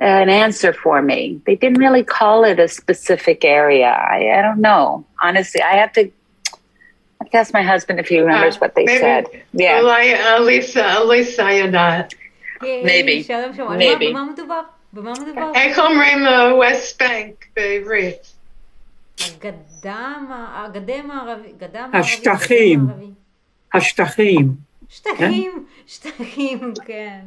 an answer for me. They didn't really call it a specific area. I don't know. Honestly, I have to ask my husband if he remembers what they said. Yeah. אולי אליסה יודעת. Maybe. שלום שלום. Maybe. במה מדובר? במה מדובר? איך אומרים West Bank בעברית? הגדם הערבי. השטחים. השטחים. שטחים, כן.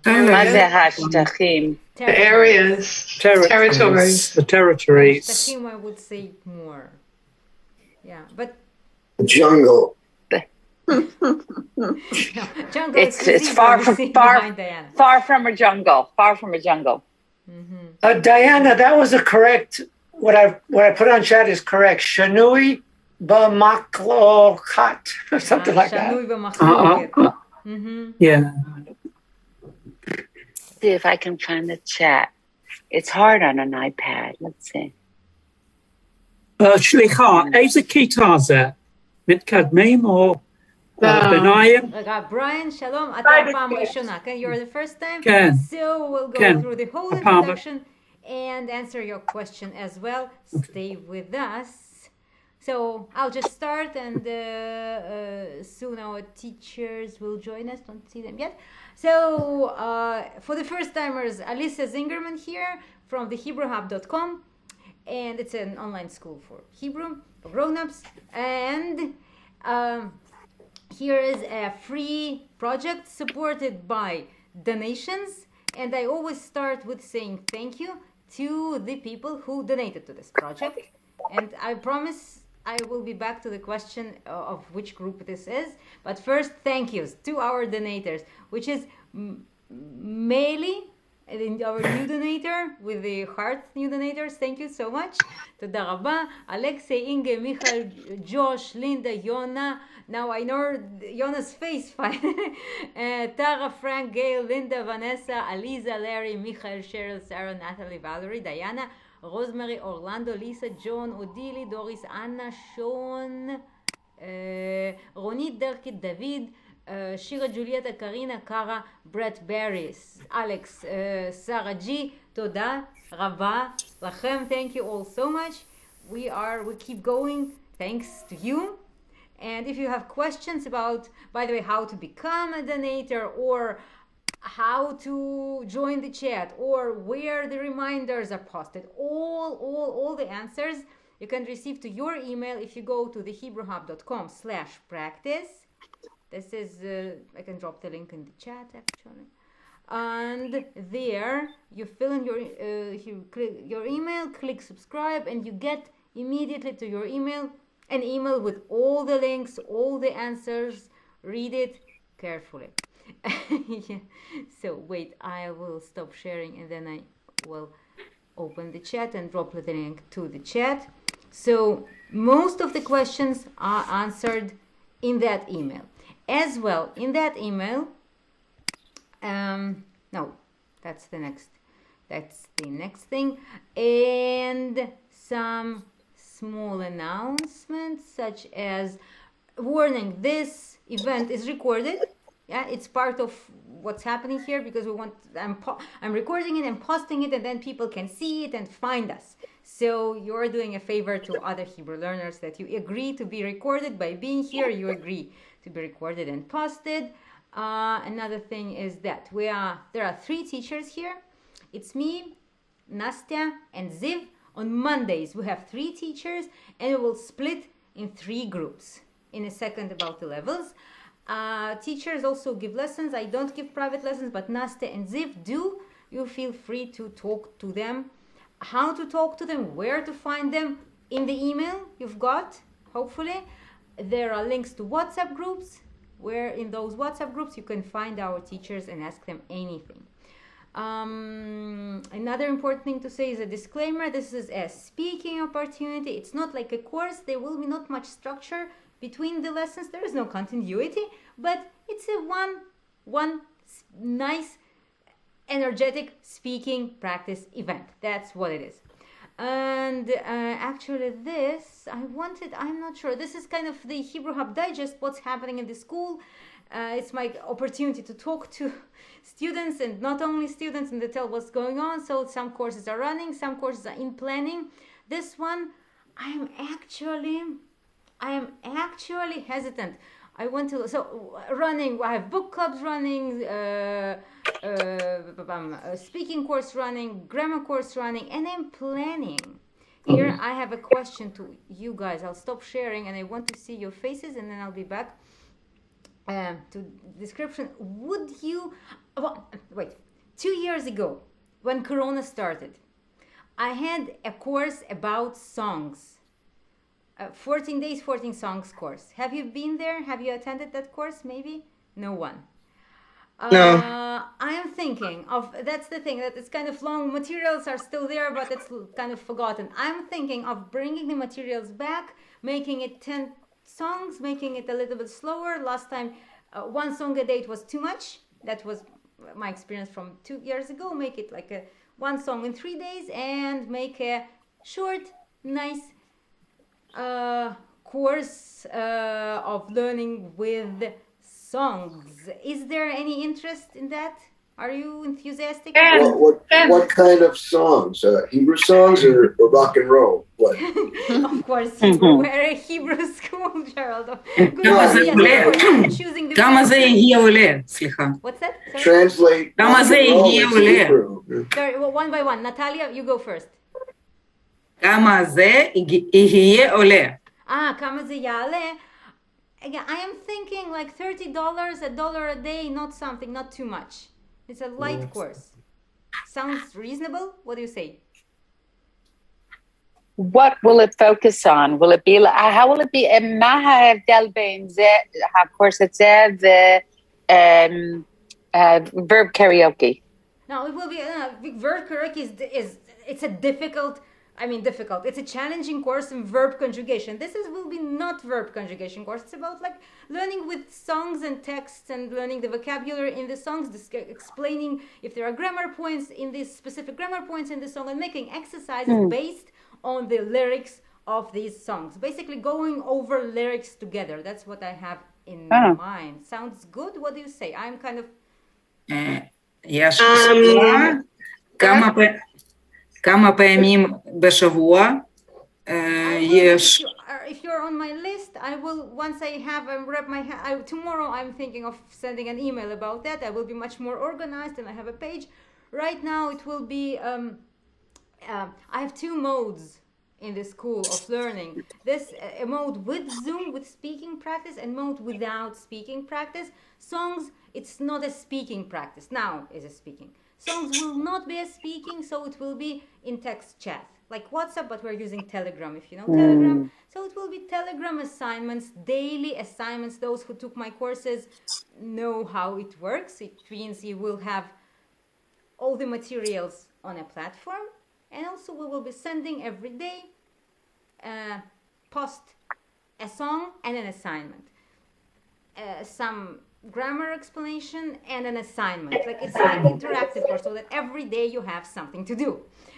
מה זה השטחים? The areas, territories. The territories. שטחים, I would say more. Yeah, but jungle. Jungle. It's far from a jungle. Far from a jungle. Mm-hmm. Diana, that was a correct. What I put on chat is correct. Shanui b'maklokat, something like that. Shanui b'maklokat. Yeah. See if I can find the chat. It's hard on an iPad. Let's see. סליחה, איזה כיתה זה? מתקדמים או ביניים? רגע, בריין, שלום, אתה פעם ראשונה, כן? You're the first time? כן. So we'll go through the whole introduction and answer your question as well. Stay with us. So I'll just start and soon our teachers will join us. Don't see them yet. So for the first timers, Alisa Zingerman here from the HebrewHub.com. And it's an online school for Hebrew, for grown-ups. And here is a free project supported by donations. And I always start with saying thank you to the people who donated to this project. And I promise I will be back to the question of which group this is. But first, thank yous to our donators, which is Meili, our new donator with the heart new donators. Thank you so much. תודה רבה. Alexei, Inge, Michael, Josh, Linda, Yona. Now I know Yona's face fine. Tara, Frank, Gail, Linda, Vanessa, Aliza, Larry, Michael, Cheryl, Sarah, Natalie, Valerie, Diana, Rosemary, Orlando, Lisa, John, Odili, Doris, Anna, Sean, Ronit, Derkit, David, שירה, ג'וליאטה, קרינה, קארה, ברט בריס, אלכס, שרה ג'י, תודה רבה לכם. Thank you all so much. We keep going thanks to you. And if you have questions about, by the way, how to become a donator or how to join the chat or where the reminders are posted, all the answers you can receive to your email if you go to thehebrewhub.com/practice. This is, I can drop the link in the chat actually. And there you fill in you click your email, click subscribe, and you get immediately to your email an email with all the links, all the answers. Read it carefully. Yeah. So wait, I will stop sharing and then I will open the chat and drop the link to the chat. So most of the questions are answered in that email. As well, in that email, no, that's the next thing, and some small announcements such as warning, this event is recorded. Yeah, it's part of what's happening here because I'm recording it and posting it, and then people can see it and find us. So you're doing a favor to other Hebrew learners that you agree to be recorded. By being here, you agree to be recorded and posted. Another thing is that there are 3 teachers here. It's me, Nastya, and Ziv. On Mondays, we have 3 teachers, and we will split in 3 groups. In a second about the levels. Teachers also give lessons. I don't give private lessons, but Nastya and Ziv do. You feel free to talk to them. How to talk to them, where to find them in the email you've got, hopefully. There are links to WhatsApp groups, where in those WhatsApp groups you can find our teachers and ask them anything. Another important thing to say is a disclaimer. This is a speaking opportunity. It's not like a course. There will be not much structure between the lessons. There is no continuity, but it's a one nice, energetic speaking practice event. That's what it is. And actually I'm not sure, this is kind of the Hebrew Hub Digest, what's happening in the school. It's my opportunity to talk to students, and not only students, and to tell what's going on. So some courses are running, some courses are in planning. This one, I am actually hesitant. I want to, so running, I have book clubs running, speaking course running, grammar course running, and I'm planning. Here I have a question to you guys. I'll stop sharing and I want to see your faces, and then I'll be back to description. Would you, wait, 2 years ago when Corona started, I had a course about songs. 14 days, 14 songs course. Have you been there? Have you attended that course? Maybe? No one. No. I am thinking of, that's the thing, that it's kind of long, materials are still there, but it's kind of forgotten. I'm thinking of bringing the materials back, making it 10 songs, making it a little bit slower. Last time, 1 song a day, it was too much. That was my experience from 2 years ago. Make it like a 1 song in 3 days, and make a short, nice course of learning with songs. Is there any interest in that? Are you enthusiastic? What kind of songs? Hebrew songs or rock and roll? What? Of course, Hebrew. We're a Hebrew school, Gerald. Choosing the What's that? Sorry? Translate. Hebrew. Sorry, well, one by one. Natalia, you go first. כמה זה יהיה עולה? כמה זה יעלה? Again, I am thinking like $30, $1 a day, not too much. It's a light course. Sounds reasonable? What do you say? What will it focus on? Will it be, how will it be? מה ההבדל בין זה, הקורס הזה verb karaoke? No, it will be, verb karaoke it's a difficult, it's a challenging course in verb conjugation. This will be not verb conjugation course. It's about like learning with songs and texts and learning the vocabulary in the songs, explaining if there are grammar points in this specific grammar points in the song, and making exercises based on the lyrics of these songs. Basically going over lyrics together. That's what I have in mind. Sounds good? What do you say? I'm kind of... יש כמה פעמים בשבוע יש... If you're on my list, I will, once I have tomorrow I'm thinking of sending an email about that. I will be much more organized, and I have a page. Right now it will be, I have 2 modes in the school of learning. This a mode with Zoom, with speaking practice, and mode without speaking practice. Songs, it's not a speaking practice. Now is a speaking. Songs will not be a speaking, so it will be in text chat. Like WhatsApp, but we're using Telegram, if you know Telegram. So it will be Telegram assignments, daily assignments. Those who took my courses know how it works. It means you will have all the materials on a platform. And also we will be sending every day, post a song and an assignment. Some grammar explanation and an assignment. Like it's like interactive course, so that every day you have something to do.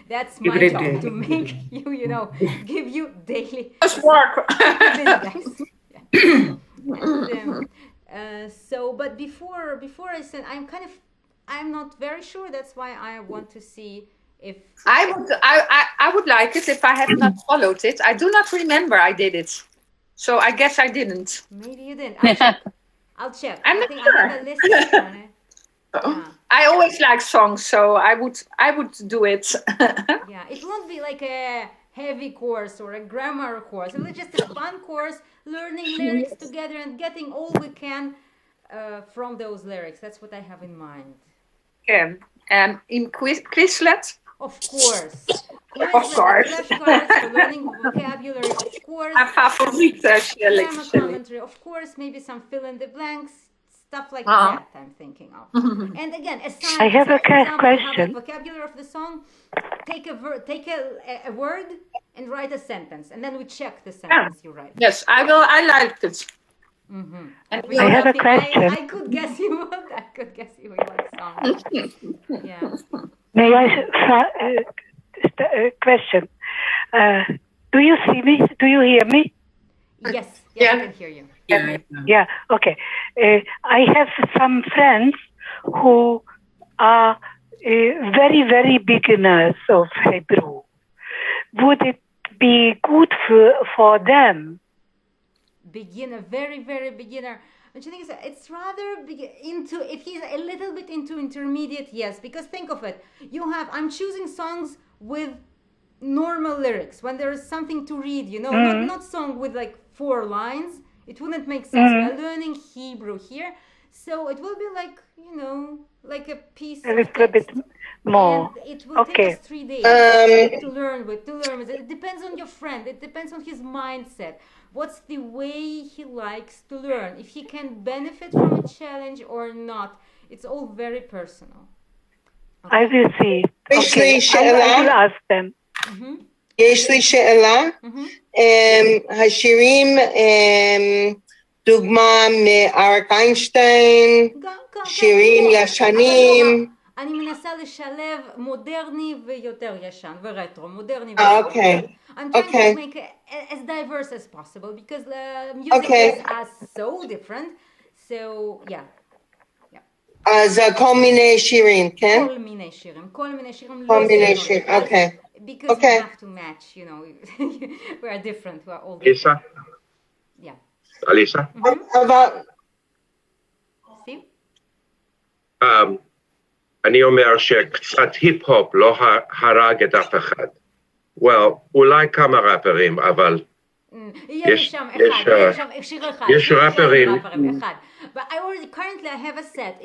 That's my job, to make you, give you daily work. But before I said, I'm not very sure. That's why I want to see if I would like it if I have not followed it. I do not remember I did it, so I guess I didn't. Maybe you didn't. I'll check. I'm not sure. I have a list on it. Yeah. I always like songs, so I would do it. Yeah, it won't be like a heavy course or a grammar course. It will be just a fun course, learning lyrics together and getting all we can from those lyrics. That's what I have in mind. Okay. In Quizlet? Of course. Of course. Flashcards for learning vocabulary, of course. Mijn favoriete, Grammar commentary, of course. Maybe some fill in the blanks, stuff like that I'm thinking of. And again, I have a question. The vocabulary of the song, take a word and write a sentence. And then we check the sentence you write. Yes, I will. I liked it. And I have a question. I could guess you what song. Yeah. May I question? Do you see me? Do you hear me? Yes, Yeah. I can hear you. Yeah, okay. I have some friends who are very, very beginners of Hebrew. Would it be good for them? Beginner, very, very beginner. But the thing is, it's rather if he's a little bit into intermediate, yes, because think of it. I'm choosing songs with normal lyrics when there's something to read, not song with like 4 lines. It wouldn't make sense. We're learning Hebrew here, so it will be like, like a piece a little bit more. And it will take us 3 days to learn with. It depends on your friend. It depends on his mindset. What's the way he likes to learn? If he can benefit from a challenge or not. It's all very personal. Okay. I will see. Okay. I will ask them. יש לי שאלה. השירים, דוגמה מאריק איינשטיין, שירים ישנים. אני מנסה לשלב מודרני ויותר ישן ורטרו, מודרני ויותר. Okay. I'm trying to make it as diverse as possible because music is so different. So, yeah. אז כל מיני שירים, כן? כל מיני שירים. כל מיני שירים, אוקיי. Because we have to match, we are different, we are all different. Lisa? Yeah. Alisa? Steve? אני אומר שקצת היפ-הופ לא הרג את אף אחד. אולי כמה ראפרים, אבל יש שם שיר אחד. יש ראפרים. But currently I have a set.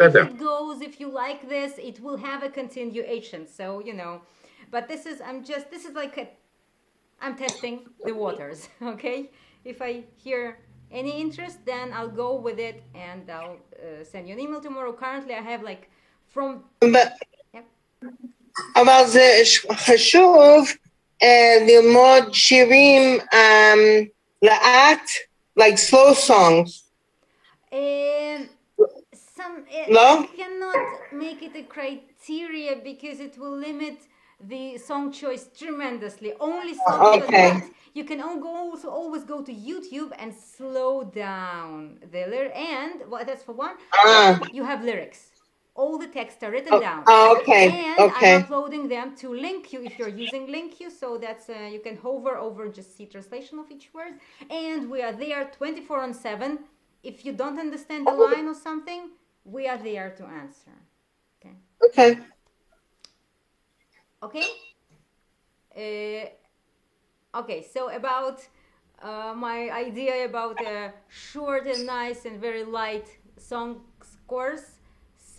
If you like this, it will have a continuation. So, but this is like I'm testing the waters, okay? If I hear any interest, then I'll go with it and I'll send you an email tomorrow. Currently I have like אבל זה חשוב ללמוד שירים לאט, like slow songs. I cannot make it a criteria because it will limit the song choice tremendously. Only songs you can always go to YouTube and slow down the lyric. And that's for one. You have lyrics. All the texts are written down. And I'm uploading them to LinkU if you're using LinkU. So that's you can hover over and just see translation of each word. And we are there 24/7. If you don't understand the line or something, we are there to answer. Okay, so about my idea about a short and nice and very light song course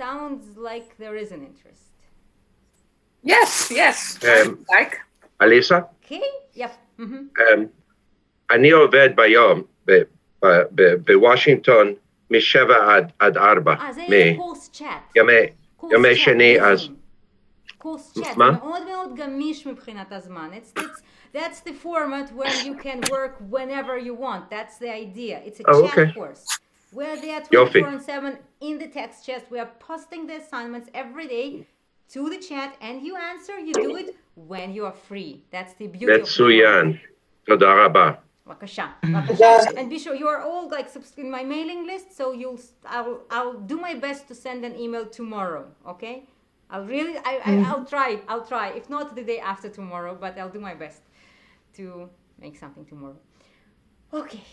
sounds like there is an interest. Yes. Like. Alisa? Okay, yep. אני עובד ביום בוושינגטון מ-7 עד 4. זה קורס צ'אט. ימי שני אז. קורס צ'אט, זה מאוד מאוד גמיש מבחינת הזמן. That's the format where you can work whenever you want. That's the idea. It's a chat course. We're there 24/7 in the text chat. We are posting the assignments every day to the chat and you answer, you do it when you are free. That's the beauty of it. מצוין. תודה רבה. בבקשה. And be sure you are all like in my mailing list, so I'll do my best to send an email tomorrow, okay? I'll try. If not the day after tomorrow, but I'll do my best to make something tomorrow. Okay.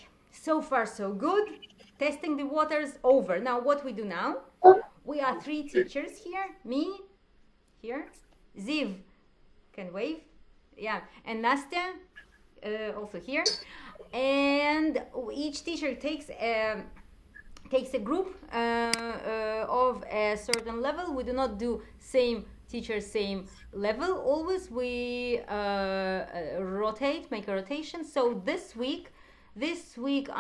So far so good. Testing the waters over. Now what we do now? We are 3 teachers here. Me here. Ziv can wave. Yeah. And Nastya also here. And each teacher takes a group of a certain level. We do not do same teacher, same level. Always we rotate, make a rotation. So this week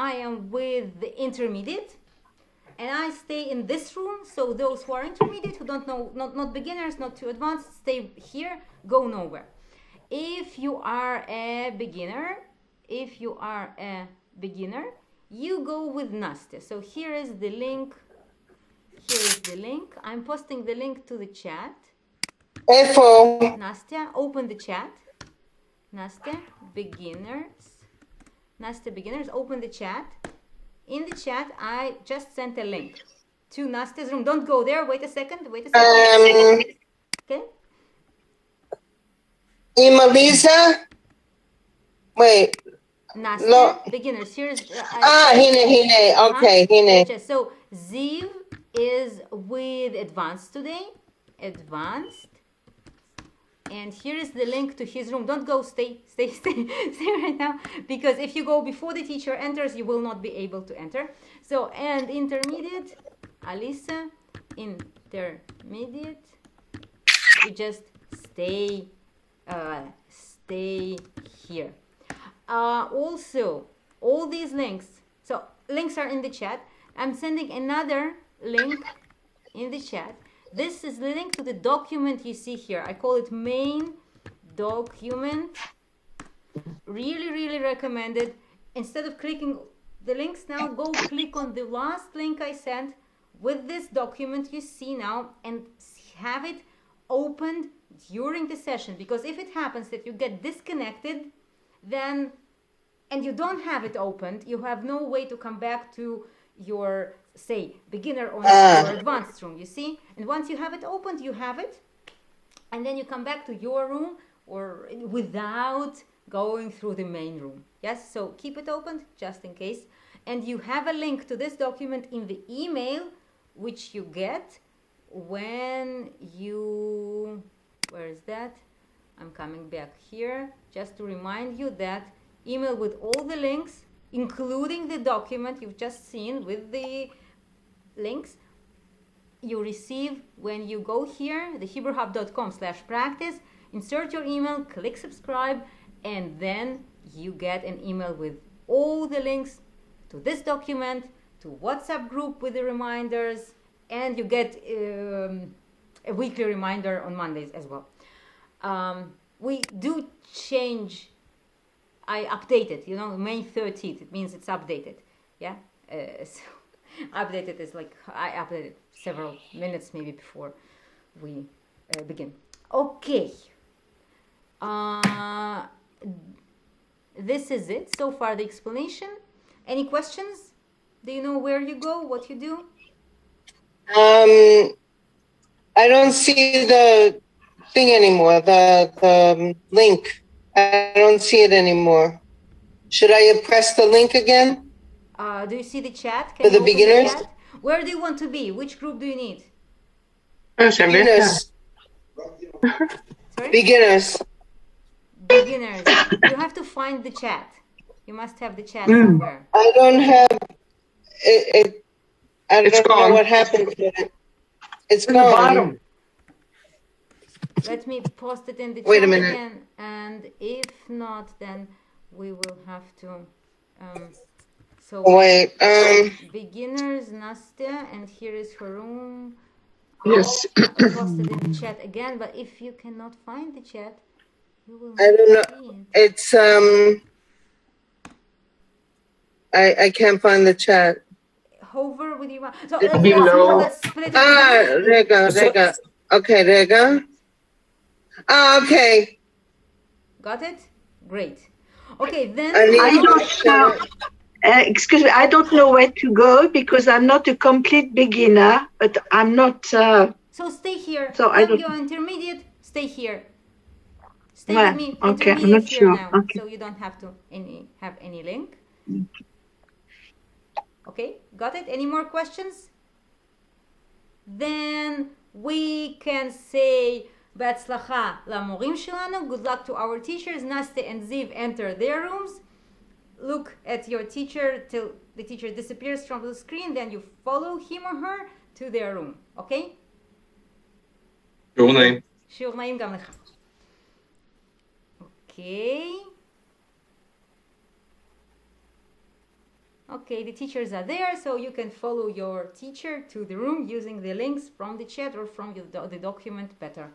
I am with the intermediate and I stay in this room. So those who are intermediate, who don't know, not beginners, not too advanced, stay here, go nowhere. If you are a beginner, you go with Nastya. So here is the link. I'm posting the link to the chat. Nastya, open the chat. Nastya, beginners, open the chat. in the chat, I just sent a link to Nastia's room. Don't go there. Wait a second. Okay. Imelisa? Wait. Nastia, No. beginners. Here's. Hine. Okay, Hine. So Ziv is with advanced today. Advanced. And here is the link to his room. Don't go. Stay right now. Because if you go before the teacher enters, you will not be able to enter. So, and intermediate, Alisa, intermediate. You just stay here. Also, all these links. So, links are in the chat. I'm sending another link in the chat. This is the link to the document you see here. I call it main document. Really, really recommended. Instead of clicking the links now, go click on the last link I sent with this document you see now and have it opened during the session. Because if it happens that you get disconnected, then, and you don't have it opened, you have no way to come back to your, say, beginner or your advanced room, you see? And once you have it opened, you have it, and then you come back to your room or without going through the main room. Yes, so keep it opened just in case. And you have a link to this document in the email which you get when you, where is that? I'm coming back here just to remind you that email with all the links, including the document you've just seen with the links, you receive when you go here, thehebrewhub.com/practice, insert your email, click subscribe, and then you get an email with all the links to this document, to WhatsApp group with the reminders, and you get a weekly reminder on Mondays as well. We do change. I update it, May 13th. It means it's updated. Yeah. So updated is like I updated several minutes maybe before we begin. Okay. This is it. So far, the explanation. Any questions? Do you know where you go? What you do? I don't see the thing anymore. The link. I don't see it anymore. Should I press the link again? Do you see the chat? For the beginners? The chat? Where do you want to be? Which group do you need? Beginners. Sorry? Beginners. Beginners. You have to find the chat. You must have the chat somewhere. I don't have it. I don't know what happened to it. It's gone. Let me post it in the Wait a chat minute. again, and if not, then we will have to. So wait. Beginners, Nastia, and here is her room. Yes. Posted in the chat again, but if you cannot find the chat, you will. I don't know. It's I can't find the chat. Hover with your. So let's split it. There you go. Okay, there you go. Okay. Got it? Great. Okay, then excuse me, I don't know where to go because I'm not a complete beginner, but I'm not. So stay here. So I don't. You're intermediate. Stay here. Stay Well, with me. okay, I'm not Intermediate here sure. now, Okay. so you don't have to have any link. Okay, got it? Any more questions? Then we can say בהצלחה למורים שלנו. Good luck to our teachers. Nastia and Ziv enter their rooms. Look at your teacher till the teacher disappears from the screen. Then you follow him or her to their room. Okay? שיעור נעים. שיעור נעים גם לך. Okay. Okay, the teachers are there, so you can follow your teacher to the room using the links from the chat or from the document better.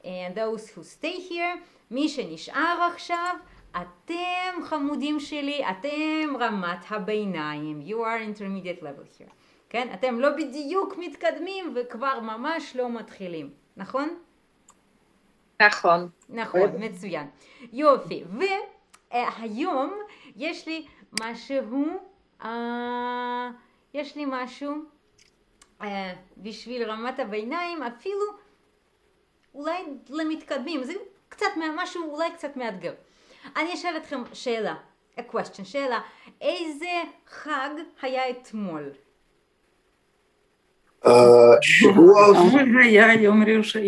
And those who stay here, מי שנשאר עכשיו, אתם חמודים שלי, אתם רמת הביניים. You are intermediate level here. כן? אתם לא בדיוק מתקדמים וכבר ממש לא מתחילים. נכון? נכון. נכון, מצוין. יופי. והיום יש לי משהו יש לי משהו בשביל רמת הביניים, אפילו אולי למתקדמים, זה קצת משהו אולי קצת מאתגר. אני אשאל אתכם שאלה, a question, שאלה, איזה חג היה אתמול? שבוע. היה יום ירושלים.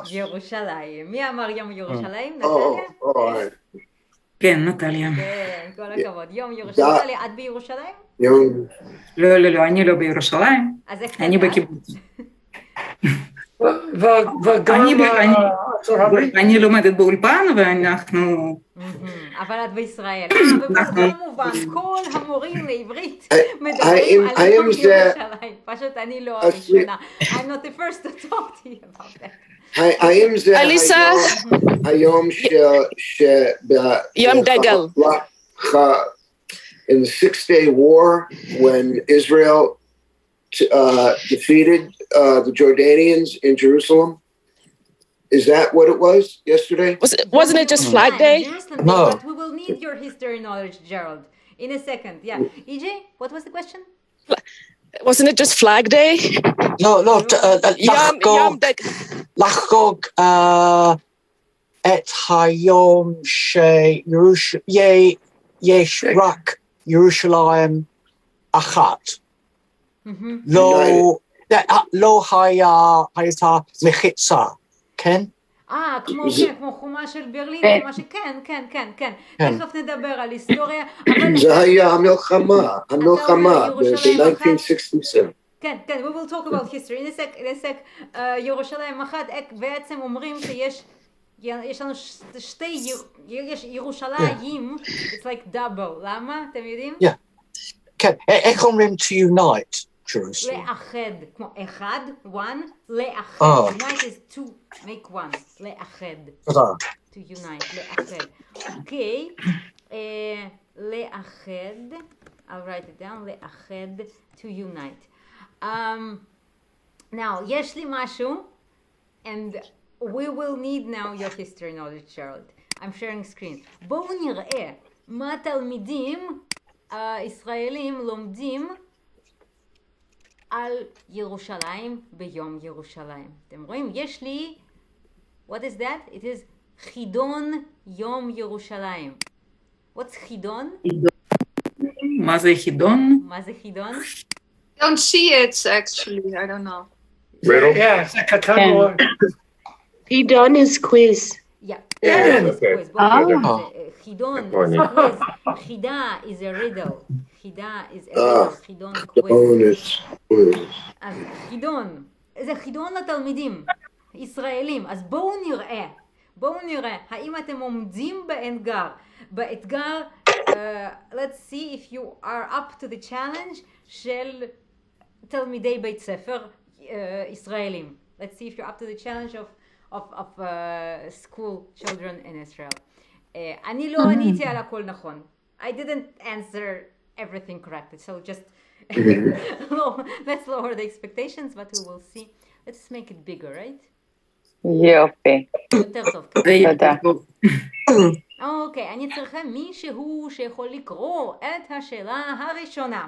ירושלים. מי אמר יום ירושלים? נטליה? כן, נטליה. כן, כל הכבוד. יום ירושלים, את בירושלים? לא, אני לא בירושלים. אני בקיבוץ. אני לומדת באולפן ואנחנו... אבל את בישראל. וכמובן, כל המורים לעברית מדברים על יום ירושלים. פשוט אני לא הראשונה. I'm not the first to talk to you about that. האם זה היום יום דגל. In the Six-Day War, when Israel defeated the Jordanians in Jerusalem? Is that what it was yesterday? Wasn't it just Flag Day? No. But we will need your history knowledge, Gerald, in a second. Yeah. EJ, what was the question? Wasn't it just Flag Day? No. לחגוג את היום שיש רק ירושלים אחת. לא הייתה מחיצה, כן? כמו חומה של ברלין, כן. תכף נדבר על היסטוריה. זה היה המלחמה ב-1967. כן, we will talk about history. in a sec, ירושלים אחת, בעצם אומרים יש לנו יש ירושלים, it's like double, למה? אתם יודעים? כן, איך אומרים to unite? לאחד, כמו אחד, one, לאחד. Unite is to make one, לאחד. To unite, לאחד. אוקיי, לאחד, I'll write it down, לאחד, to unite. Now, יש לי משהו, and we will need now your history knowledge, Gerald. I'm sharing screen. בואו נראה מה תלמידים ישראלים לומדים על ירושלים ביום ירושלים. אתם רואים? יש לי, what is that? It is חידון יום ירושלים. What's חידון? מה זה חידון? מה זה חידון? I don't see it actually, I don't know. Yeah, it's like a tunnel. חידון is quiz. Yeah, quiz. חידון is quiz. חידה is a riddle. חידה is a riddle. חידון quiz. אז חידון. זה חידון לתלמידים ישראלים. אז בואו נראה האם אתם עומדים באתגר, let's see if you are up to the challenge של תלמידי בית ספר ישראלים. Let's see if you're up to the challenge of school children in Israel. אני לא עניתי על הכל נכון. I didn't answer everything correctly, so just let's lower the expectations, but we will see. Let's make it bigger, right? יופי. יותר טוב. תודה. אוקיי, אני צריכה מישהו שיכול לקרוא את השאלה הראשונה.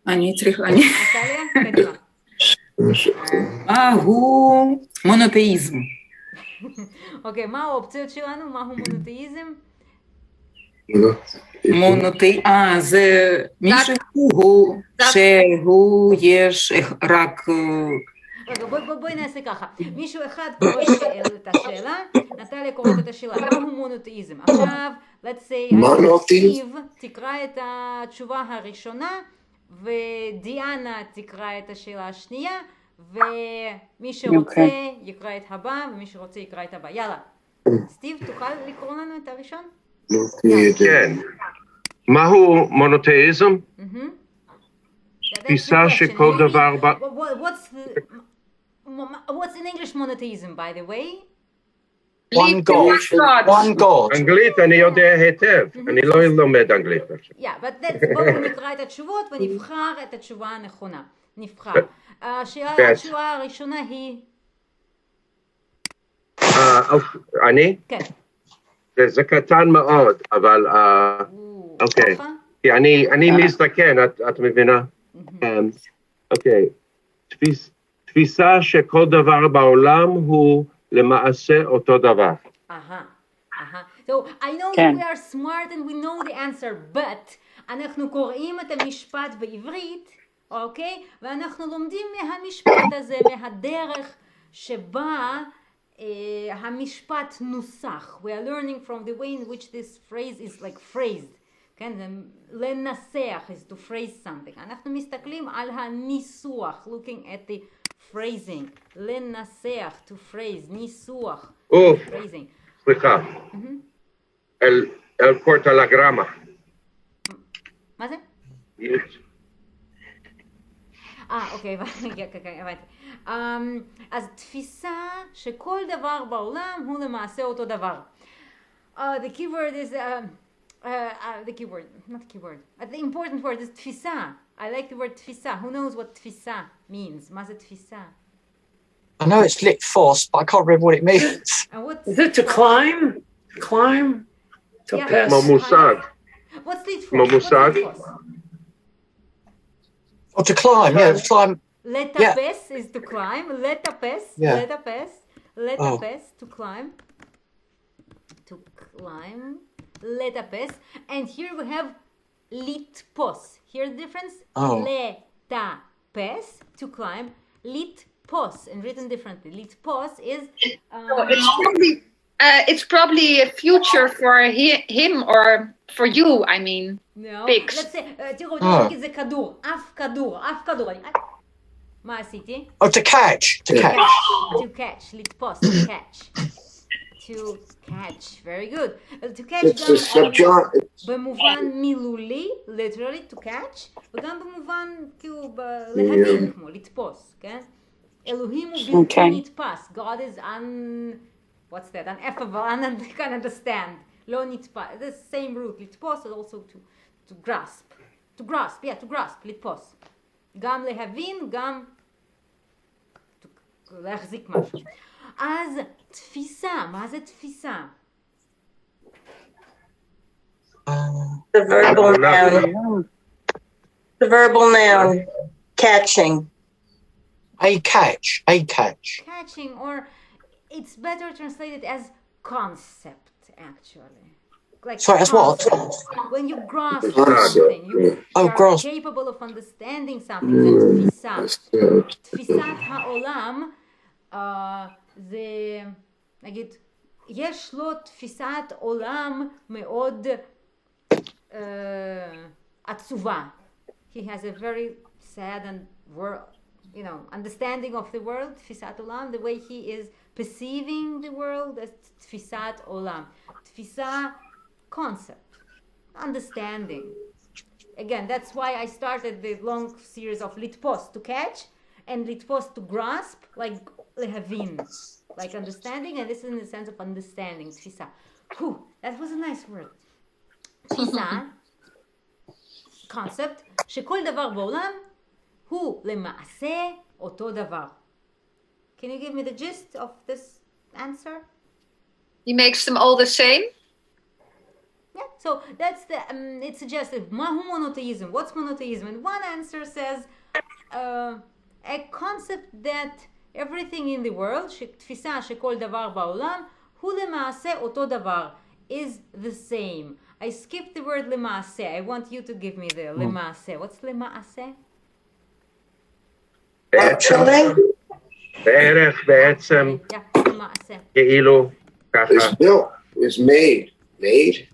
אני צריכה... נטליה, קדימה. מהו מונותאיזם? אוקיי, מה האופציות שלנו? מהו מונותאיזם? זה מישהו שהוא יש רק... רגע, בואי נעשה ככה. מישהו אחד קורא את השאלה, נטליה קוראת את השאלה. מהו מונותאיזם? עכשיו, let's say, סטיב תקרא את התשובה הראשונה, ודיאנה תקרא את השאלה השנייה, ומי שרוצה יקרא את הבא, ומי שרוצה יקרא את הבא. יאללה. סטיב, תוכל לקרוא לנו את הראשון? כן. מהו מונותאיזם? תפיסה שכל דבר... What's in English monotheism, by the way? One God. אנגלית אני יודע היטב, אני לא לומד אנגלית. בואו נקרא את התשובות ונבחר את התשובה הנכונה. נבחר. התשובה הראשונה היא... אני? כן. זה קטן מאוד, אבל אוקיי. כי אני מזדקן, את מבינה? אוקיי. תפיסה שכל דבר בעולם הוא למעשה אותו דבר. So I know that we are smart and we know the answer, but אנחנו קוראים את המשפט בעברית, אוקיי? ואנחנו לומדים מהמשפט הזה, מהדרך שבה המשפט נוסח. We are learning from the way in which this phrase is like phrased. כן? לנסח is to phrase something. אנחנו מסתכלים על הניסוח, looking at the phrasing. לנסח, to phrase, ניסוח, phrasing. סליחה. אל פורטלגרמה. מה זה? אוקיי, הבנתי. אז תפיסה שכל דבר בעולם הוא למעשה אותו דבר. The keyword is, the keyword, not keyword, the important word is תפיסה. I like the word תפיסה. Who knows what תפיסה means? מה זה תפיסה? I know it's litfos, but I can't remember what it means. Is it to climb? To climb? To pass? מושג. What's litfos? מושג. Or to climb, to climb. לטפס is to climb. לטפס, to climb. To climb. לטפס. And here we have לתפוס. Hear the difference? לטפס, to climb. לתפוס, and written differently. לתפוס is... it's probably a future for him or for you, I mean. No. Pigs. Let's say, תראו, נגיד זה כדור. אף כדור. מה עשיתי? Oh, to catch. To catch. לתפוס, to catch. To catch. Very good. To catch גם במובן מילולי, literally, to catch, וגם במובן כאילו להבין, כמו לתפוס, כן? אלוהים הוא בלתי נתפס. God is what's that? Ineffable, you can understand. לא נתפס. The same root. לתפוס is also to grasp. To grasp, לתפוס. גם להבין, גם להחזיק משהו. אז תפיסה, מה זה תפיסה? The verbal noun. Catching. A catch. Catching, or it's better translated as concept, actually. Like sorry, as what? When you grasp something, you are capable of understanding something. זה תפיסה. תפיסת העולם, זה, נגיד, יש לו תפיסת עולם מאוד עצובה. He has a very sad and understanding of the world, תפיסת עולם, the way he is perceiving the world as תפיסת עולם. תפיסה, concept, understanding. Again, that's why I started the long series of לתפוס, to catch, and לתפוס, to grasp, like להבין, like understanding, and this is in the sense of understanding, תפיסה. That was a nice word. תפיסה, concept, שכל דבר בעולם הוא למעשה אותו דבר. Can you give me the gist of this answer? He makes them all the same? Yeah, so that's the, it suggested, מהו monotheism? What's monotheism? And one answer says, a concept that everything in the world, תפיסה שכל דבר בעולם, הוא למעשה אותו דבר, is the same. I skipped the word למעשה. I want you to give me the למעשה. What's למעשה? בערך, בעצם, כאילו, ככה. It's built, it's made. Made?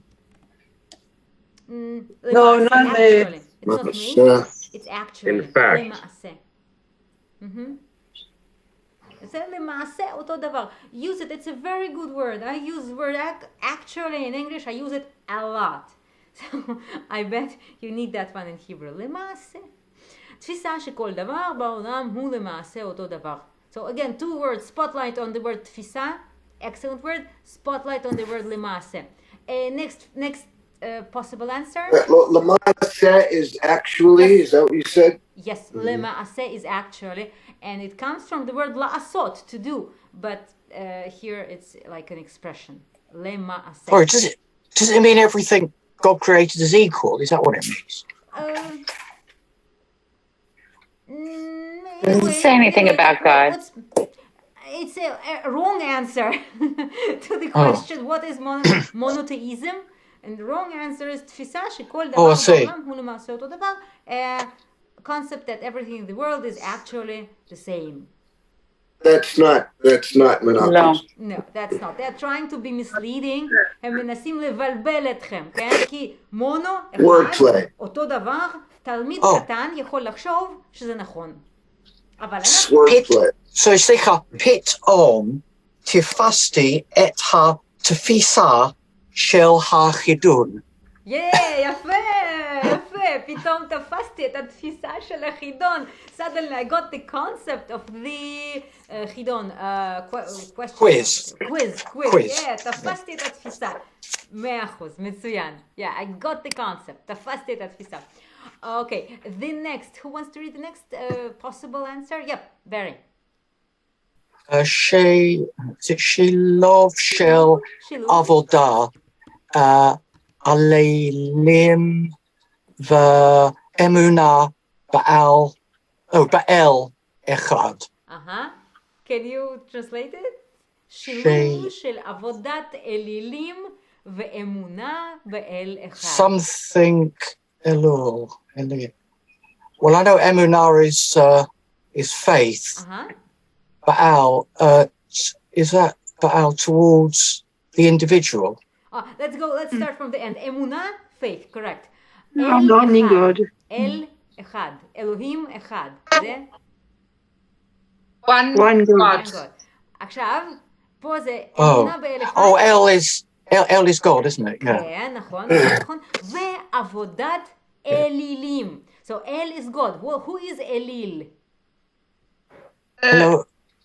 No, not made. It's not made. It's actually. In fact. למעשה. זה למעשה אותו דבר. Use it. It's a very good word. I use the word actually in English. I use it a lot. So I bet you need that one in Hebrew. למעשה. תפיסה שכל דבר בעולם הוא למעשה אותו דבר. So again, two words. Spotlight on the word תפיסה. Excellent word. Spotlight on the word למעשה. Next possible answer. למעשה is actually, is that what you said? Yes, למעשה is actually, and it comes from the word לעשות, to do, but here it's like an expression. למעשה. Sorry, does it mean everything God created is equal? Is that what it means? Doesn't say anything about God. It's a wrong answer to the question, what is monotheism? And the wrong answer is תפיסה שכל דבר בעולם הוא למעשה אותו דבר. Concept that everything in the world is actually the same. That's not monotheism. No, that's not. They're trying to be misleading. הם מנסים לבלבל אתכם, כן? כי מונו, אחד, אותו דבר, תלמיד קטן יכול לחשוב שזה נכון. אבל So סליחה, פתאום תפסתי את התפיסה של החידון. יפה, פתאום תפסתי את התפיסה של החידון. Suddenly I got the concept of the חידון, quiz. Yeah, תפסתי את התפיסה. 100%, מצוין. Yeah, I got the concept. תפסתי את התפיסה. Okay, the next. Who wants to read the next possible answer? Yep, Barry. שילוב של עבודה, עלילים ואמונה באל אחד. Can you translate it? שילוב של עבודת אלילים ואמונה באל אחד. Something Elul. Well, I know emunah is faith. Baal, is that Baal towards the individual? Let's start from the end. Emunah, faith, correct. Only God. El אחד. Elohim אחד. זה? One God. עכשיו, פה זה אמונה באל אחד. El is God, isn't it? Yeah. כן, נכון. ועבודת אלילים. So El is God. Well, who is Elil? Hello.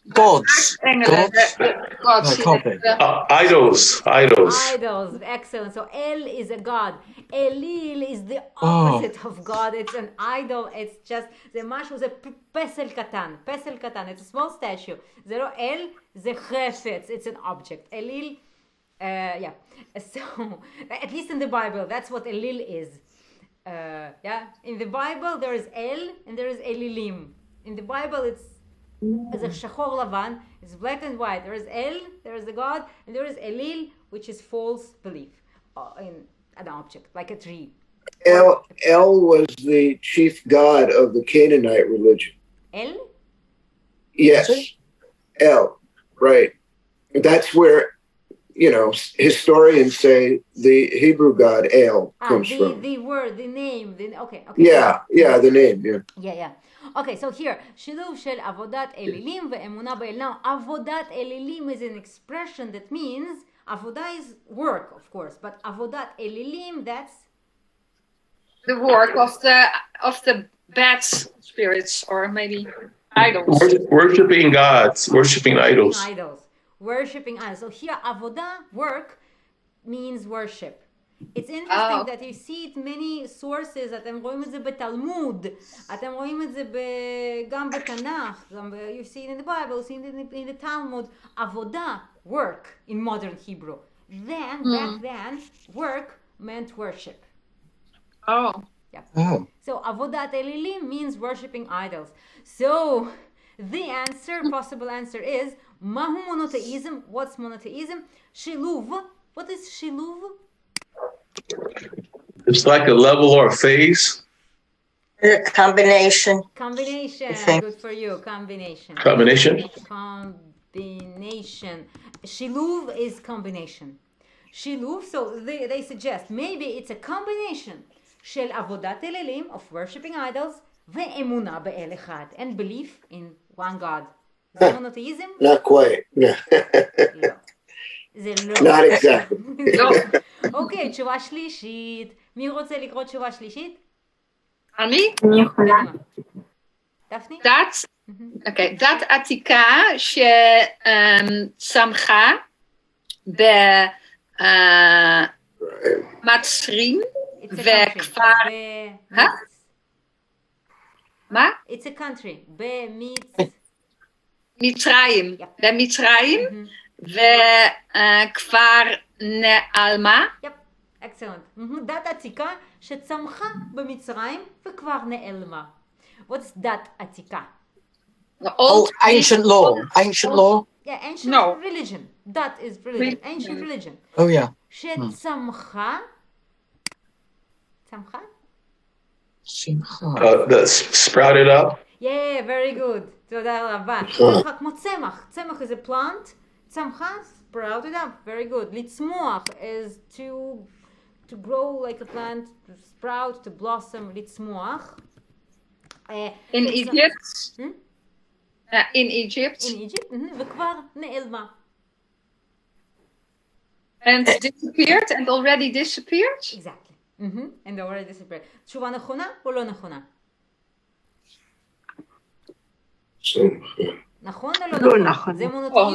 Gods. Idols. Idols. Excellent. So El is a god. Elil is the opposite of God. It's an idol. It's just, זה משהו, זה פסל קטן. פסל קטן. It's a small statue. זה לא אל, זה חפץ. It's an object. Elil, yeah. So, at least in the Bible, that's what Elil is. Yeah. In the Bible, there is El and there is Elilim. In the Bible, it's שחור לבן, it's black and white. There is El, there is a God, and there is Elil, which is false belief in an object, like a tree. El was the chief god of the Canaanite religion. El? Yes. El, right. That's where, historians say the Hebrew god El comes from. The word, the name, okay. Yeah, the name, yeah. Yeah. Okay, so here, שילוב של עבודת אלילים ואמונה באל. Now, עבודת אלילים is an expression that means, עבודה is work, of course, but עבודת אלילים, that's the work of the bad spirits, or maybe idols. Worshipping gods, worshipping idols. Worshipping idols. So here, עבודה, work, means worship. It's interesting that you see it many sources. אתם רואים את זה בתלמוד, אתם רואים את זה גם בתנ"ך, you see it in the Bible, you see it in the Talmud. עבודה, work, in modern Hebrew. Back then, work meant worship. Yeah. So עבודת אלילים means worshipping idols. So the possible answer is, מהו monotheism? What's monotheism? שילוב. What is שילוב? It's like a level or a phase. Combination. Good for you. Combination. Shiluv is combination. Shiluv, so they suggest maybe it's a combination של עבודת אלילים, of worshipping idols, ואמונה באל אחד, and belief in one God. זה monotheism? Not quite. No. זה לא. Not exactly. אוקיי, תשובה שלישית. מי רוצה לקרוא תשובה שלישית? אני? דפני? דת עתיקה שצמחה במצרים וכפר... מה? It's a country. במצרים. וכפר נעלמה. יפ, אקסלנט. דת עתיקה שצמחה במצרים וכבר נעלמה. What's דת עתיקה? Ancient law. Ancient law. Yeah, ancient religion. That is religion. Ancient religion. Oh yeah. שצמחה. צמחה? That sprouted up. Yeah, very good. תודה רבה. צמחה כמו צמח. צמח is a plant. צמחה, sprouted up. Very good. לצמוח is to grow like a plant, to sprout, to blossom, לצמוח. In Egypt. In Egypt. In Egypt, וכבר נעלמה. And disappeared and already disappeared? Exactly. And already disappeared. תשובה נכונה או לא נכונה? נכון או לא לא נכון. זה מונותאיזם?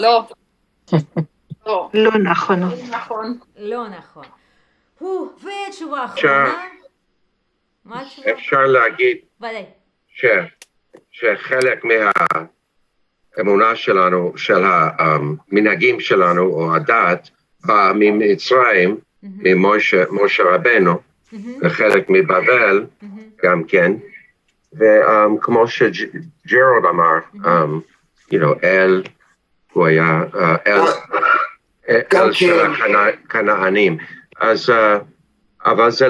לא. לא נכון. לא נכון. ותשובה אחרונה? מה התשובה? אפשר להגיד ודאי. שחלק מהאמונה שלנו, של המנהגים שלנו, או הדת, בא ממצרים, ממשה רבנו, וחלק מבבל, גם כן, וכמו שג'רוד אמר, אל, הוא היה אל של הכנענים, אז אבל זה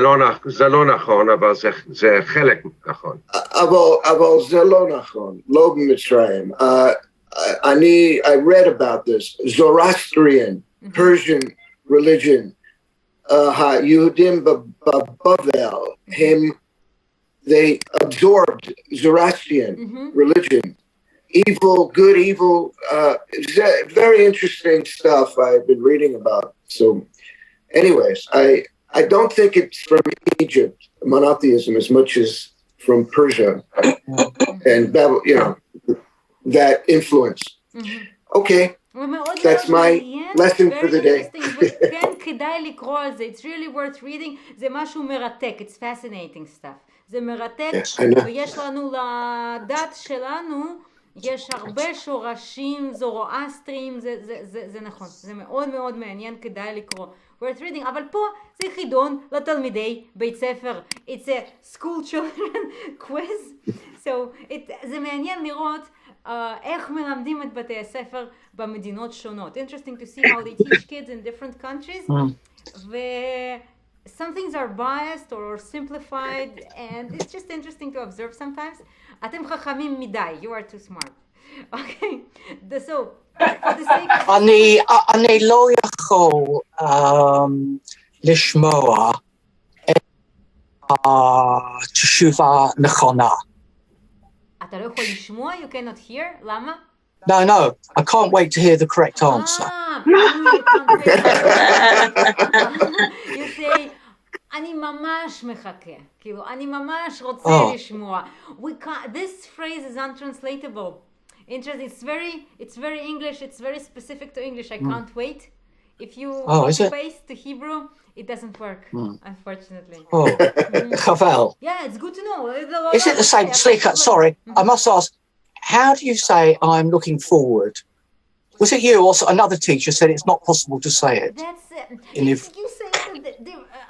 לא נכון, אבל זה חלק נכון. אבל זה לא נכון, לא במצרים. I read about this. Zoroastrian, Persian religion, היהודים בבבל, they absorbed Zoroastrian religion. Evil, good, evil. Very interesting stuff I've been reading about. So anyways, I don't think it's from Egypt, monotheism, as much as from Persia and Babylon, that influence. Okay, that's my lesson for the day. כן, כדאי לקרוא על זה. It's really worth reading. זה משהו מרתק. It's fascinating stuff. זה מרתק, ויש לנו לדת שלנו, יש הרבה שורשים זורואסטריים, זה נכון. זה מאוד מאוד מעניין, כדאי לקרוא. worth reading, אבל פה זה חידון לתלמידי בית ספר. It's a school children quiz. So, זה מעניין לראות איך מלמדים את בתי הספר במדינות שונות. Interesting to see how they teach kids in different countries. Some things are biased or simplified, and it's just interesting to observe sometimes. אתם חכמים מדי. You are too smart. Okay. So, for the sake of... אני לא יכול לשמוע תשובה נכונה. אתה לא יכול לשמוע? You cannot hear? למה? No, I can't wait to hear the correct answer. You say, אני ממש מחכה. כאילו, אני ממש רוצה לשמוע. This phrase is untranslatable. Interesting. It's very English. It's very specific to English. I can't wait. If you copy-paste to Hebrew, it doesn't work, unfortunately. Chavel. Yeah, it's good to know. Is it the same? Slika, sorry, I must ask, how do you say I'm looking forward? Was it you or another teacher said it's not possible to say it? That's it. You say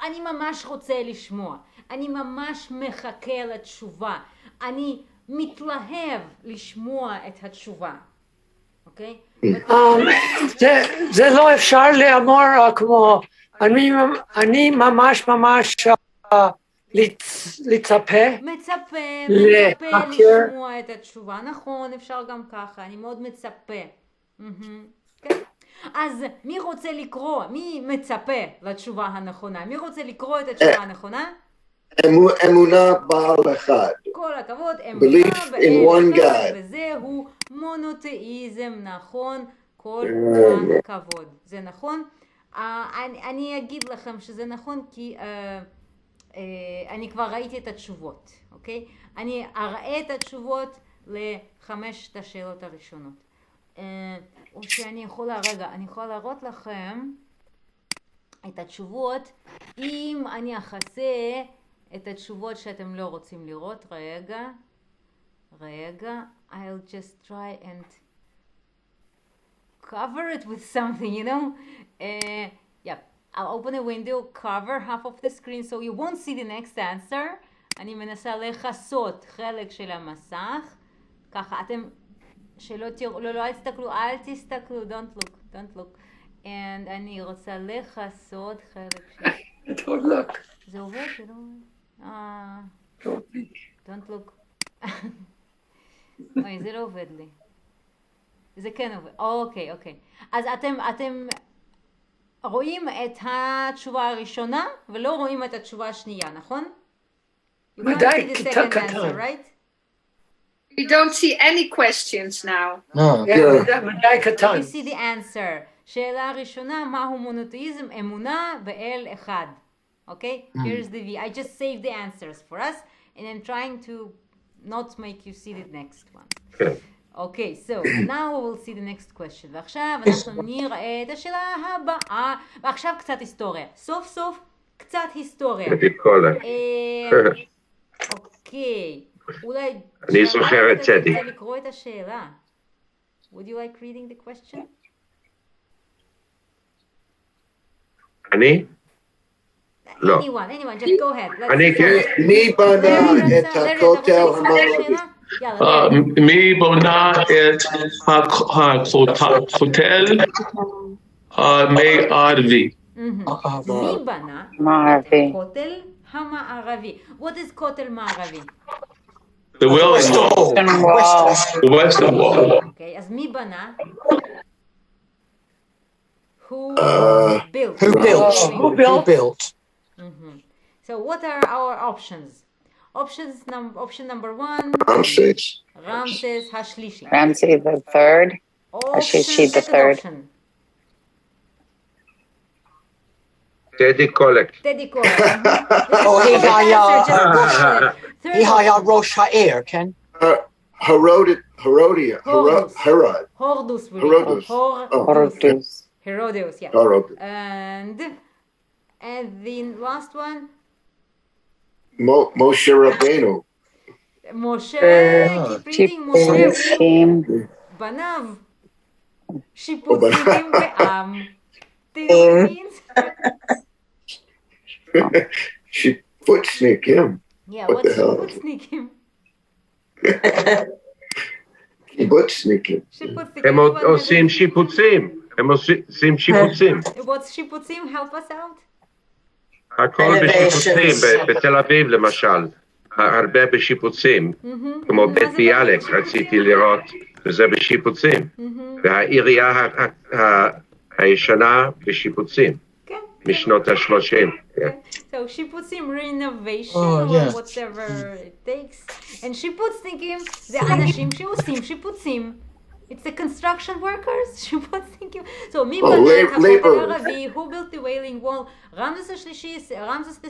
אני ממש רוצה לשמוע. אני ממש מחכה לתשובה. אני מתלהב לשמוע את התשובה. אוקיי? זה לא אפשר לאמור כמו אני ממש לצפה לשמוע את התשובה. נכון, אפשר גם ככה. אני מאוד מצפה. אז מי רוצה לקרוא? מי מצפה לתשובה הנכונה? מי רוצה לקרוא את התשובה הנכונה? אמונה בעל אחד. כל הכבוד, Belief in one God. וזהו מונותאיזם, נכון? כל הכבוד. זה נכון? אני אגיד לכם שזה נכון כי אני כבר ראיתי את התשובות, אוקיי? אני אראה את התשובות לחמשת השאלות הראשונות. או שאני יכולה, אני יכולה להראות לכם את התשובות אם אני אחסה את התשובות שאתם לא רוצים לראות. רגע, I'll just try and cover it with something, you know? I'll open a window, cover half of the screen so you won't see the next answer. אני מנסה לחסות חלק של המסך. ככה, אתם, שלא תראו, לא תסתכלו, אל תסתכלו, don't look. And אני רוצה לחסות חלק של... Don't look. זה עובד? זה לא עובד? Don't look. אוי, זה לא עובד לי. זה כן עובד. אוקיי. אז אתם רואים את התשובה הראשונה ולא רואים את התשובה השנייה, נכון? ודאי, כיתה קטן. We don't see any questions now. ודאי קטן. You see the answer. שאלה ראשונה, מהו מונותאיזם? אמונה באל אחד. Okay? Here's the V. I just saved the answers for us and I'm trying to not make you see the next one. Okay, so now we will see the next question. ועכשיו אנחנו נראה את השאלה הבאה. ועכשיו קצת היסטוריה. סוף קצת היסטוריה. אוקיי. אולי... אני זוכר את צדי. רוצה לקרוא את השאלה. Would you like reading the question? אני? לא. Anyone, just go ahead. אני כן. מי בנה את הכותל המערבי? מי בנה את הכותל המערבי? מי בנה את הכותל המערבי? What is כותל מערבי? The Western Wall. Okay, אז מי בנה? Who built? Who built? So what are our options? Option number 1. Ramses השלישי. Ramses the third. Hashishi the third. טדי קולק. היא היה ראש העיר, כן? Herodus. Herodeus, yeah. And the last one? Moshe Rabbeinu. Moshe, keep reading. Moshe. בניו. שיפוצים בעם. Do you know what it means? Shiputznikim. Yeah, what's shiputznikim? Kibutznikim. הם עושים שיפוצים. What's שיפוצים? Help us out. הכל בשיפוצים, בתל אביב למשל, הרבה בשיפוצים, כמו בית ביאליק רציתי לראות, וזה בשיפוצים, והעירייה הישנה בשיפוצים, משנות ה-30. So שיפוצים, renovation, or whatever it takes, and שיפוצניקים זה אנשים שעושים שיפוצים. It's the construction workers. So, מי בנה את הכותל הערבי? Who built the Wailing Wall? רמזס השלישי, רמזס the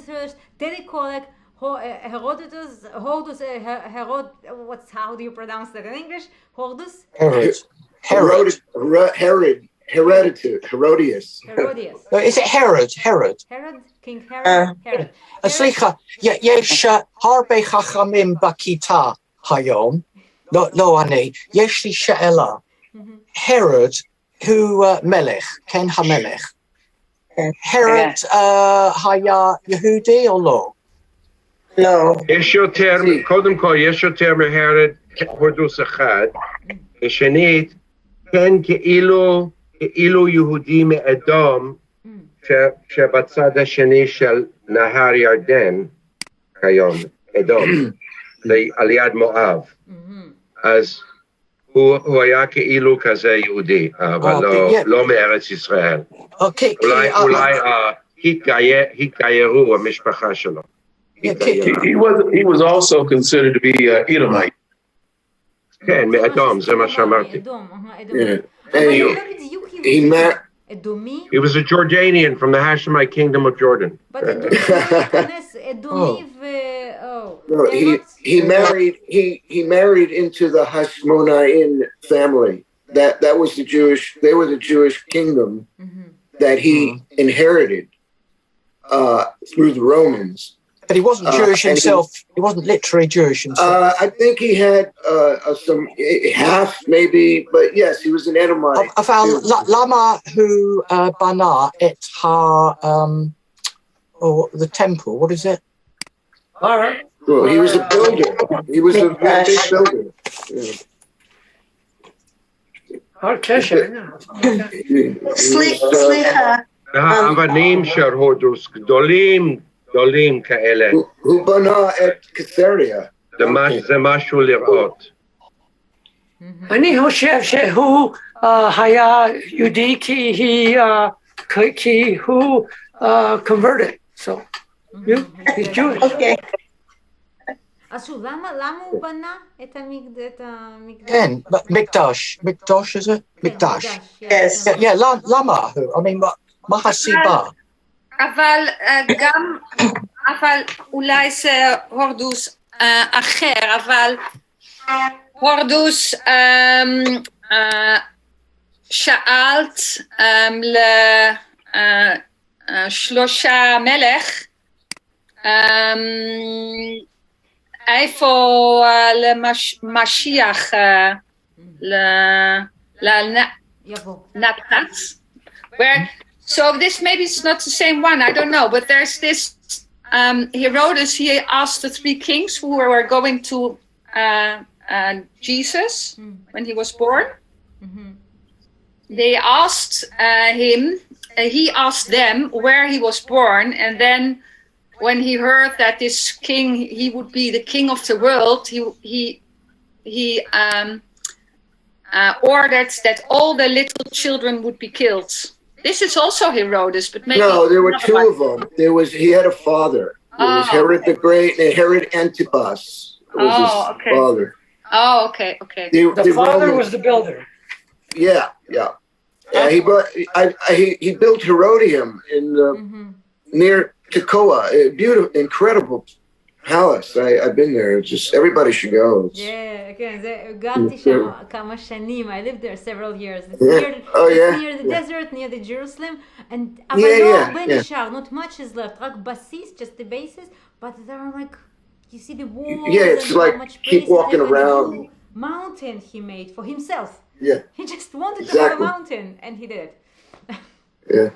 טדי קולק, Herodotus, how do you pronounce that in English? Herodias. Is it Herod? King Herod. סליחה, יש הרבה חכמים בכיתה היום. לא אני, יש לי שאלה. הרוד הוא מלך, כן המלך. הרוד היה יהודי או לא? לא. יש יותר, קודם כל יש יותר מהרודוס אחד, ושנית, כן כאילו יהודי מאדום, שבצד השני של נהר ירדן, כיום, אדום, על יד מואב. אז הוא היה כאילו כזה יהודי, אבל לא מארץ ישראל. אולי התגיירו המשפחה שלו. He was also considered to be Edomite. כן, מאדום, זה מה שאמרתי. He was a Jordanian from the Hashemite kingdom of Jordan. No, he married into the Hashmonaim family. That was they were the Jewish kingdom that he inherited through the Romans. But he wasn't Jewish himself. He wasn't literally Jewish himself. I think he had some half, maybe, but yes, he was an Edomite. I found Lama hu bana et ha the temple. What is it? Well, he was a builder. He was a big builder. סליחה. האבנים של הודוס גדולים כאלה. הוא בנה את קיסריה. זה משהו לראות. אני חושב שהוא היה יהודי כי הוא converted. So, he's Jewish. Okay. אז שוב, למה הוא בנה את המקדש? כן, מקדש, is it? מקדש. Yes. Yeah, lama. I mean, מה הסיבה? אבל אולי זה הורדוס אחר, אבל הורדוס שאלת לשלושה מלך איפה למשיח לנתחץ. So this maybe it's not the same one, I don't know, but there's this Herodes, he asked the three kings who were going to Jesus when he was born. They asked he asked them where he was born, and then when he heard that this king, he would be the king of the world, he ordered that all the little children would be killed. This is also Herodes, but maybe no, there were two of them. He had a father. There was Herod the Great and Herod Antipas was his father. Oh, okay. The father was the builder. Yeah. He built Herodium in near Tekoa. A beautiful, incredible palace. I've been there. It's just everybody should go. כן, גרתי שם כמה שנים. I lived there several years. It's near the desert, near the Jerusalem. אבל לא הרבה נשאר. Not much is left. רק בסיס, just the basis. But there are like, you see the walls. Yeah, it's like keep walking around. Mountain he made for himself. Yeah. He just wanted to have a mountain, and he did it. Yeah.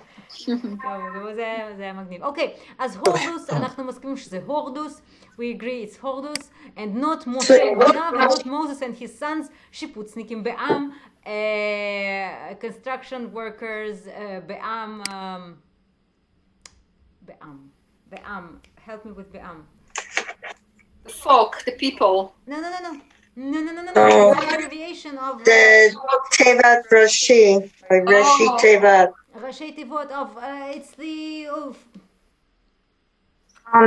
זה היה מגניב. אוקיי, אז הורדוס, אנחנו מסכימים שזה הורדוס. We agree it's הורדוס, and not משה בניו, and not Moses and his sons, שיפוצניקים בעם, construction workers בעם, help me with בעם. The folk, the people. No. Oh. The abbreviation of the Tevat Rashi, or Rashi Tevat. Rashi Tevot of it's the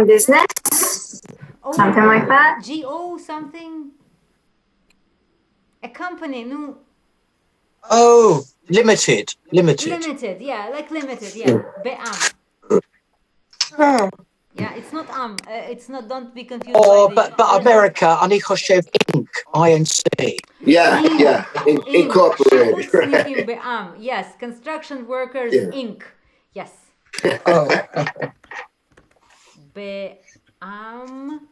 business, something like that. GO something. A company, no. Oh, limited. Limited, yeah, like limited, yeah. Be'am. Oh. Yeah, it's not it's not. Don't be confused. But America, אני חושב Inc. INC. Yeah, incorporated. Right. Yes, construction workers Inc. Yes. Be'am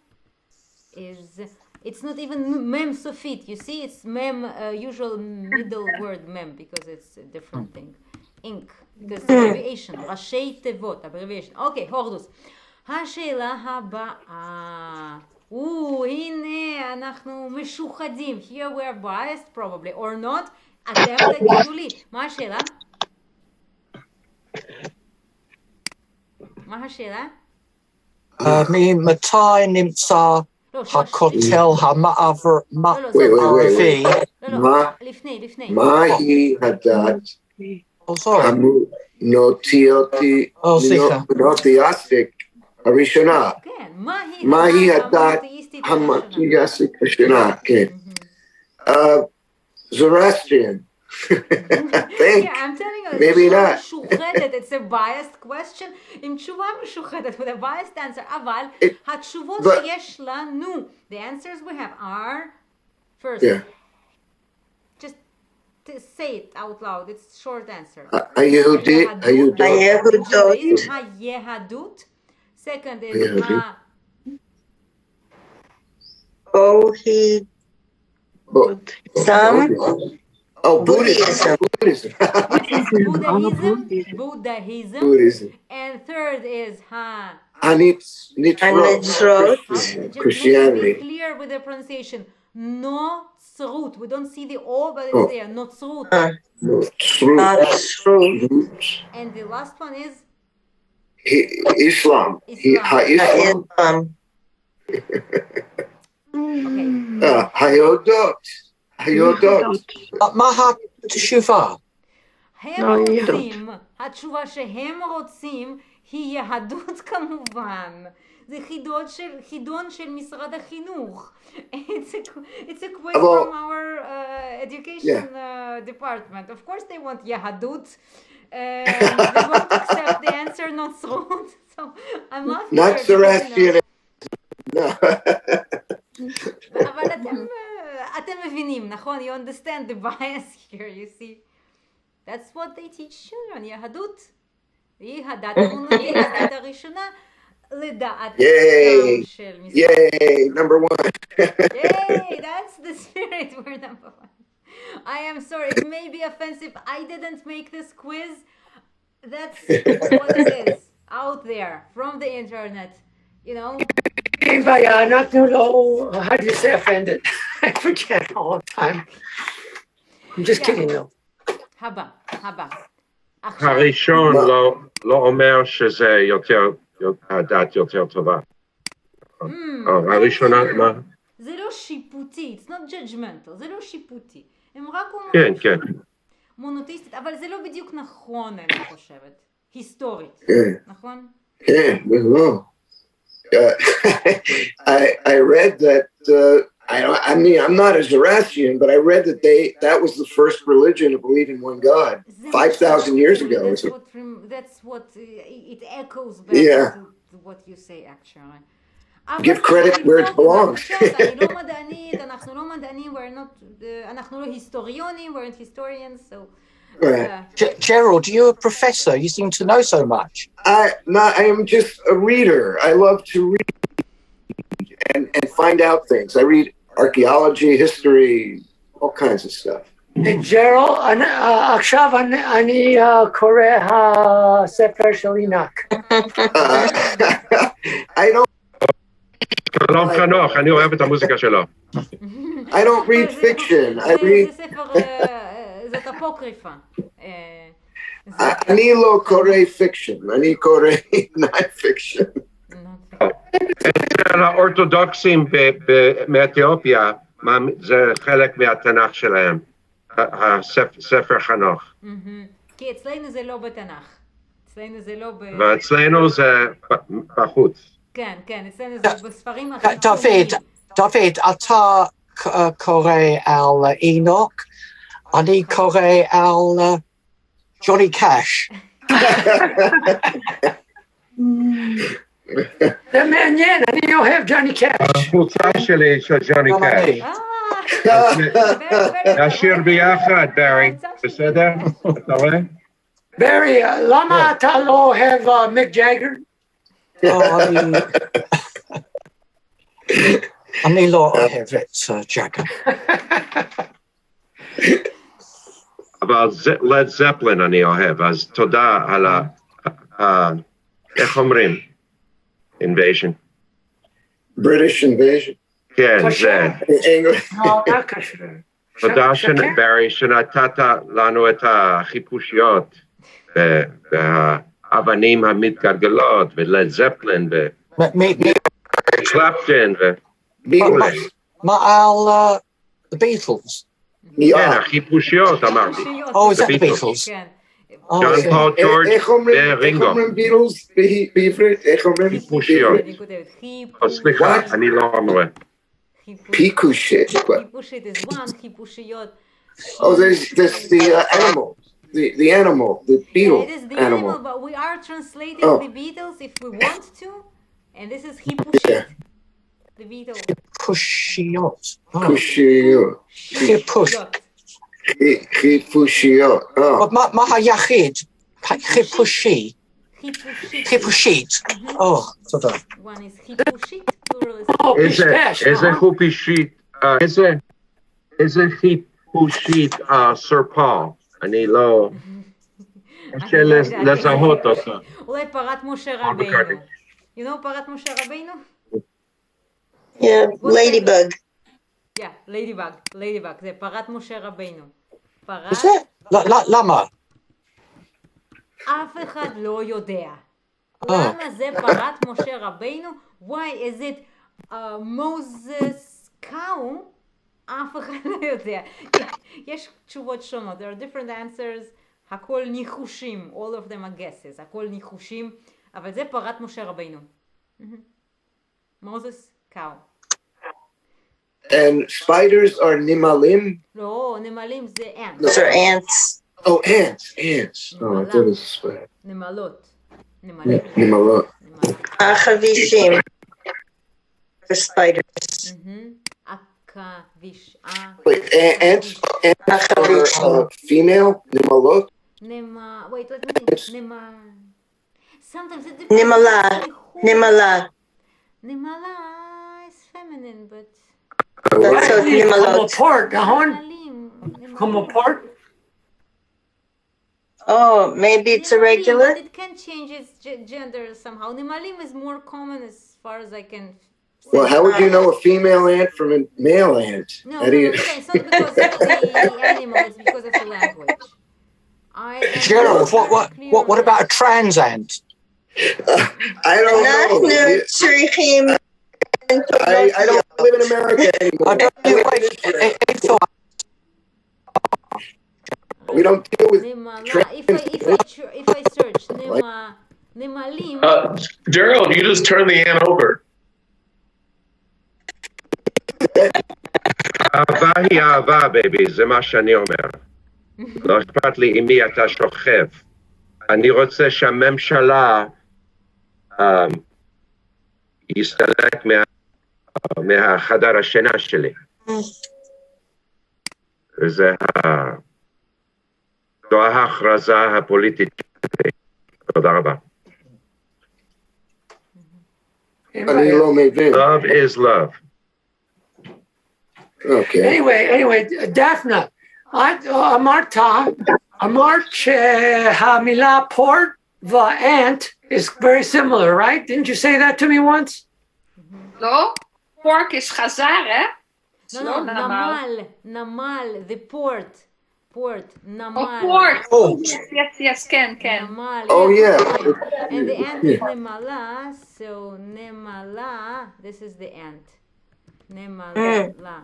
is. It's not even mem sofit. You see, it's mem usual middle word mem because it's a different thing. Inc. Because abbreviation. ראשי תיבות, abbreviation. Okay, הורדוס. השאלה הבאה. הנה אנחנו משוחדים. Here we are biased probably or not. אתם תגידו לי. מה השאלה? מה השאלה? ממתי נמצא הכותל המערבי? לפני. מהי הדת המונותאיסטית הראשונה? מהי הדת המונותאיסטית הראשונה? כן. Zoroastrian. Think. Yeah, I'm telling you, maybe not. It's a biased question עם תשובה משוחדת with a biased answer. אבל התשובות שיש לנו, the answers we have are first. Just to say it out loud. It's short answer. היהודות. היהדות. Second is Oh, Buddhism. Buddhism. And third is Hanitzrot. Christianity. Be clear with the pronunciation. Notzrut. We don't see the O, but it's there. Notzrut. And the last one is Islam. Islam. Hayodot. Mahat Teshuvah. הם רוצים, התשובה שהם רוצים היא יהדות כמובן. זה חידון של משרד החינוך. It's a quiz from our education department. Of course they want יהדות. They won't accept the answer Notzrut. So I'm laughing. Not Zoroastrian. No. אבל אתם מבינים, נכון? You understand the bias here, you see. That's what they teach children. יהדות היא הדת האמונתית, הדת הראשונה, לדעת של משרד. Yay, number one. Yay, that's the spirit, we're number one. I am sorry, it may be offensive. I didn't make this quiz. That's what it is, out there, from the internet, you know. Not to know, how do you say offended? I forget all the time. I'm just kidding though. הבא. הראשון לא אומר שזה הדת יותר טובה. הראשונה, מה? זה לא שיפוטי, it's not judgmental, זה לא שיפוטי. הם רק אומרים מונותיסטית, אבל זה לא בדיוק נכון, אני חושבת. היסטורית, נכון? כן, לא. I read that I mean I'm not a Zoroastrian, but I read that that was the first religion to believe in one God 5,000 years ago. That's what it echoes back to what you say actually. Give credit where it belongs. אנחנו לא מדענים, אנחנו לא היסטוריונים, we're not historians, so. Gerald, you're a professor. You seem to know so much. I am just a reader. I love to read and find out things. I read archaeology, history, all kinds of stuff. Hey, Gerald, עכשיו אני קורא הספר של עינק. I don't. שלום חנוך, אני אוהב את המוזיקה שלו. I don't read fiction. I read. זאת אפוקריפה. אני לא קורא fiction. אני קורא not fiction. האורתודוקסים מאתיופיה, זה חלק מהתנ"ך שלהם, הספר חנוך. כי אצלנו זה לא בתנ"ך. אצלנו זה לא ואצלנו זה בחוץ. כן, אצלנו זה בספרים הכי דוד, אתה קורא על אינוק, אני קורא על ג'וני קאש. זה מעניין, אני אוהב ג'וני קאש. החולצה שלי של ג'וני קאש. נשיר ביחד, ברי, בסדר? אתה רואה? ברי, למה אתה לא אוהב מיק ג'אגר? אני לא אוהב את ג'אגר. אבל לד זפלין אני אוהב, אז תודה על איך אומרים? invasion. British invasion. כן, זה. לא קשור. תודה ברי שנתת לנו את החיפושיות והאבנים המתגלגלות ולד זפלין וקלפטון וביטלס. מה על the Beatles? כן, החיפושיות אמרתי. Oh, is that the Beatles? John Paul, George ורינגו. איך אומרים ביטלס בעברית? איך אומרים? חיפושיות. סליחה, אני לא אומר. Pikushit. Pikushit is one, חיפושיות. Oh, there's the animal. The animal, the beetle it is the animal. But we are translating the Beatles if we want to. And this is Hipushit. The Beatles. Hipushiyot. Hipushiyot. מה היחיד? Hipushi. Hipushit. Oh, תודה. One is Hipushit, איזה חיפושית סר פאול? אני לא... קשה לזהות אותו. אולי פרת משה רבינו. You know פרת משה רבינו? Yeah, ladybug. Yeah, ladybug. זה פרת משה רבינו. פרת... למה? אף אחד לא יודע. למה זה פרת משה רבינו? Why is it Moses cow? אף אחד לא יודע. יש תשובות שונות. There are different answers. הכל ניחושים. All of them are guesses. הכל ניחושים. אבל זה פרת משה רבינו. Moses cow. And spiders are nimalim? לא, נמלים זה ants. Those are ants. Oh, ants. Oh, I thought it was a spider. נמלות. Nimalot. Achavishim. For spiders. עכביש. Wait, ants are female? Nimalot? Wait, let me think. Sometimes it depends. Nimala. Nimala is feminine, but... Come apart, Gaon. Come apart. Oh, maybe it's irregular? It can change its gender somehow. Nimalim is more common as far as I can... Well, how would you know a female ant from a male ant? No, it's not because of the animal, it's because of the language. Gerald, what about a trans ant? I don't know. I don't live in America anymore. We don't deal with if I search Nimalim... Gerald, you just turn the ant over. אהבה היא אהבה, בייבי, זה מה שאני אומר. לא אכפת לי עם מי אתה שוכב. אני רוצה שהממשלה יסתלק מהחדר השינה שלי. וזה זו ההכרזה הפוליטית שלי. תודה רבה. אני לא מבין. Love is love. Okay. Anyway, Daphne, אמרת שהמילה port ו-ant is very similar, right? Didn't you say that to me once? לא, pork is חזר, No, נמל, the port, נמל. Oh, port. Yes, כן. נמל. Oh, yeah. And the ant is נמלה, so נמלה, this is the ant.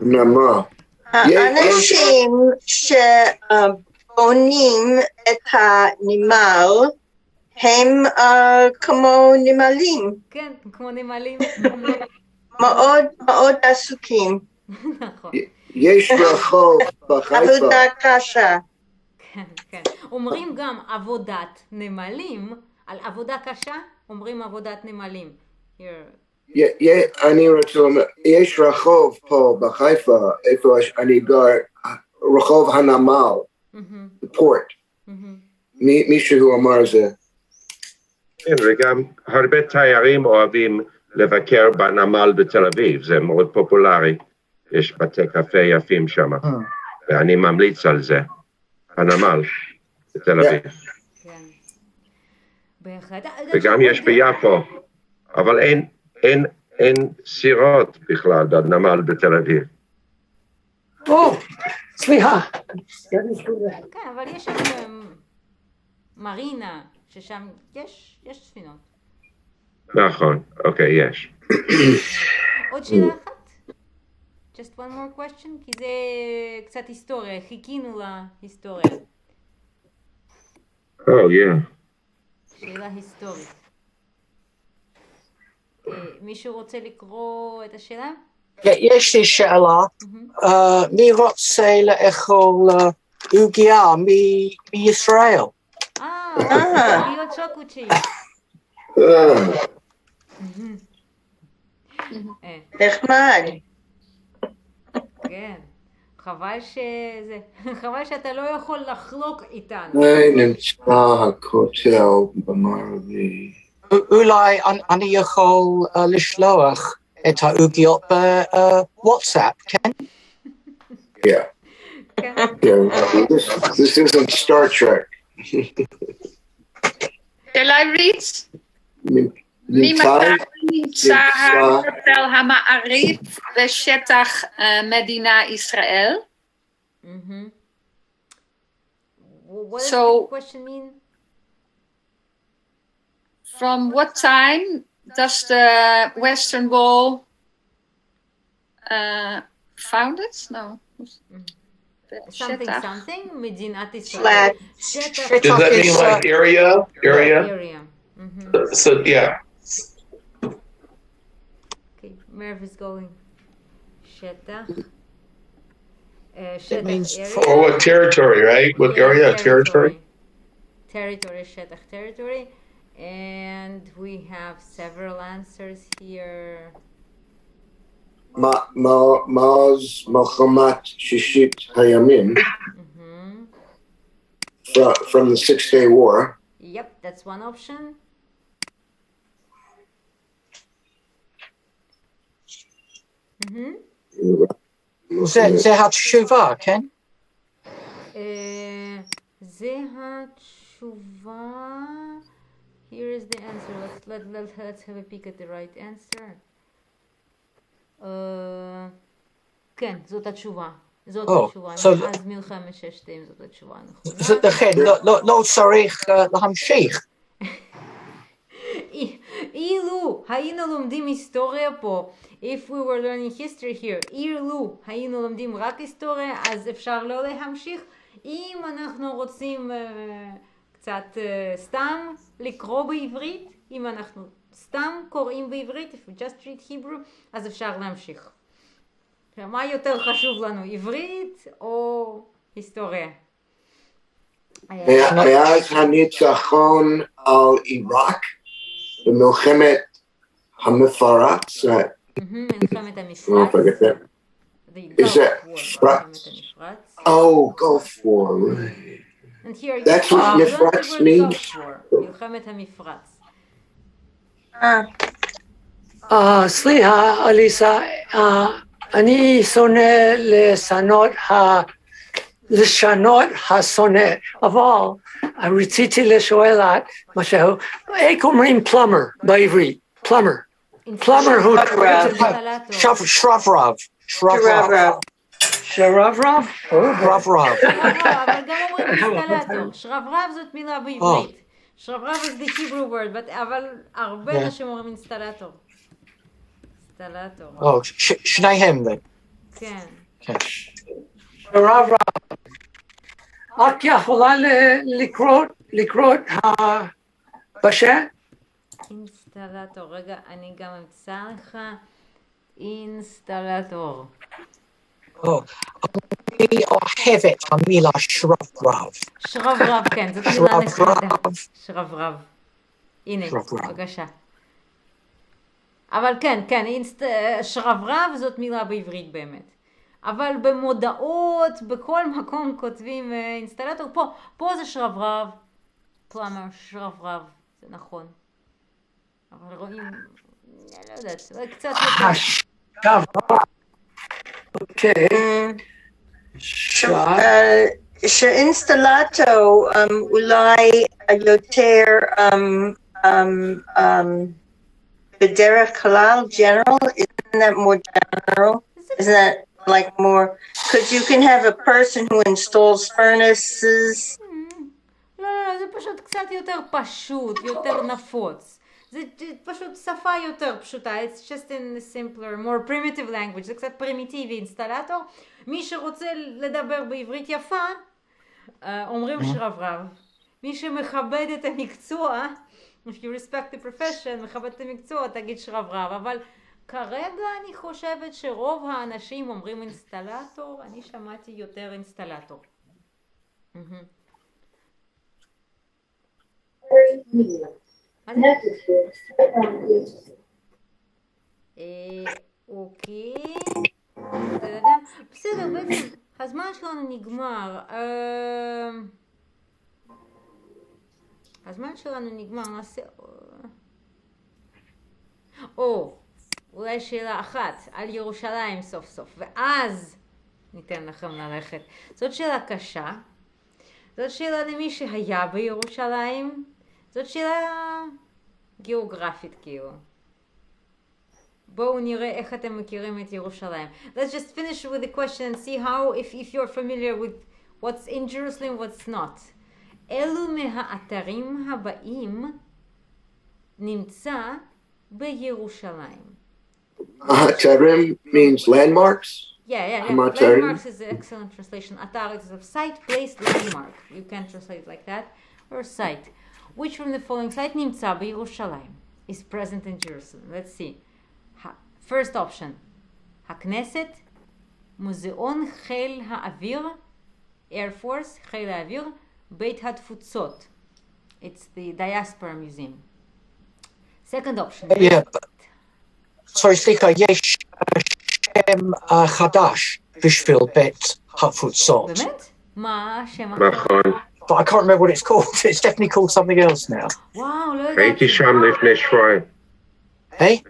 נמה. האנשים שבונים את הנמל הם כמו נמלים. כן, כמו נמלים. מאוד עסוקים. נכון. יש רחוב בחיפה. עבודה קשה. כן. אומרים גם עבודת נמלים, על עבודה קשה אומרים עבודת נמלים. אני רוצה לומר, יש רחוב פה בחיפה, איפה אני גר, רחוב הנמל, פורט. מישהו אמר זה. כן, וגם הרבה תיירים אוהבים לבקר בנמל בתל אביב, זה מאוד פופולרי. יש בתי קפה יפים שם, ואני ממליץ על זה, הנמל בתל אביב. וגם יש ביפו, אבל אין סירות בכלל בנמל בתל אביב. סליחה. כן, אבל יש שם מרינה, ששם יש ספינות. נכון, אוקיי, יש. עוד שאלה אחת? Just one more question? כי זה קצת היסטוריה, חיכינו להיסטוריה. שאלה היסטורית. מישהו רוצה לקרוא את השאלה? יש לי שאלה. מי רוצה לאכול עוגיה מישראל? להיות שוקוצ'י. נחמד. כן. חבל שאתה לא יכול לחלוק איתנו. נמצא הכותל במערבי. אולי אני יכול לשלוח את העוגיות בוואטסאפ, כן? Yeah. This isn't Star Trek. Shall I read? ממתי נמצא הכותל המעריב בשטח מדינה ישראל? What does the question mean? From what time does the Western Wall founded? No. Something, מדינת ישראל. Does that mean like area? Area. So yeah. Okay, Merv is going. שטח. It means or what territory, right? What area? Territory? Territory, שטח, territory. And we have several answers here. מאז מלחמת ששת הימים, from the 6-Day War. Yep, that's one option. זה התשובה, כן? זה התשובה. Here is the answer. Let's have a peek at the right answer. כן, זאת התשובה. זאת התשובה. אז מלחמת ששת הימים זאת התשובה הנכונה. לכן, לא צריך להמשיך. אילו היינו לומדים היסטוריה פה, if we were learning history here, אילו היינו לומדים רק היסטוריה, אז אפשר לא להמשיך. אם אנחנו רוצים קצת סתם לקרוא בעברית, אם אנחנו סתם קוראים בעברית, if we just read Hebrew, אז אפשר להמשיך. מה יותר חשוב לנו, עברית או היסטוריה? מאז הניצחון על עיראק במלחמת המפרץ. מלחמת המפרץ. Is that Oh, Gulf War. And here That's what Mifratz means. מלחמת המפרץ. סליחה, אליסה, אני שונא לשנות השונא, אבל רציתי לשאול את משהו, איך אומרים פלומר בעברית? פלומר. פלומר הוא שרברב. שרברב. שרברב? אבל גם אומרים אינסטלטור. שרברב זאת מילה בעברית. שרברב is the Hebrew word, אבל הרבה אנשים אומרים אינסטלטור. אינסטלטור. שניהם. כן. שרברב. את יכולה לקרוא בשם? אינסטלטור. רגע, אני גם אמצא לך. אינסטלטור. אני אוהב את המילה שרברב. שרברב, כן, זאת מילה נחמדה. שרברב. הנה, בבקשה. אבל כן, שרברב זאת מילה בעברית באמת. אבל במודעות, בכל מקום כותבים אינסטלטור. פה זה שרברב. פלומר, שרברב. זה נכון. אבל רואים, אני לא יודעת, קצת יותר. שרברב. אוקיי. שאינסטלטור אולי יותר בדרך כלל, general, isn't that more general? Isn't that like more, because you can have a person who installs furnaces. לא, זה פשוט קצת יותר פשוט, יותר נפוץ. זה פשוט שפה יותר פשוטה. It's just in a simpler, more primitive language. זה קצת פרימיטיבי, אינסטלטור. מי שרוצה לדבר בעברית יפה, אומרים שרברב. מי שמכבד את המקצוע, if you respect the profession, מכבד את המקצוע, תגיד שרברב. אבל כרגע אני חושבת שרוב האנשים אומרים אינסטלטור, אני שמעתי יותר אינסטלטור. אוקיי. בסדר, בעצם הזמן שלנו נגמר. הזמן שלנו נגמר, נעשה... אולי שאלה אחת על ירושלים סוף סוף, ואז ניתן לכם ללכת. זאת שאלה קשה. זאת שאלה למי שהיה בירושלים. זאת שאלה גיאוגרפית כאילו. בואו נראה איך אתם מכירים את ירושלים. Let's just finish with the question and see how, if you're familiar with what's in Jerusalem, what's not. אילו מהאתרים הבאים נמצא בירושלים? Atarim means landmarks. Yeah. Hamaterim. Landmarks is an excellent translation. Atar is a site, place, landmark. You can translate it like that. Or site. Which from the following site נמצא בירושלים? Is present in Jerusalem. Let's see. First option. הכנסת, מוזיאון חיל האוויר, Air Force, חיל האוויר, בית התפוצות. It's the Diaspora Museum. Second option. Yeah. Sorry, סליחה, יש שם חדש בשביל בית התפוצות. באמת? מה השם? נכון. But I can't remember what it's called. It's definitely called something else now. וואו, לא יודעת. הייתי שם לפני שבועיים. Hey?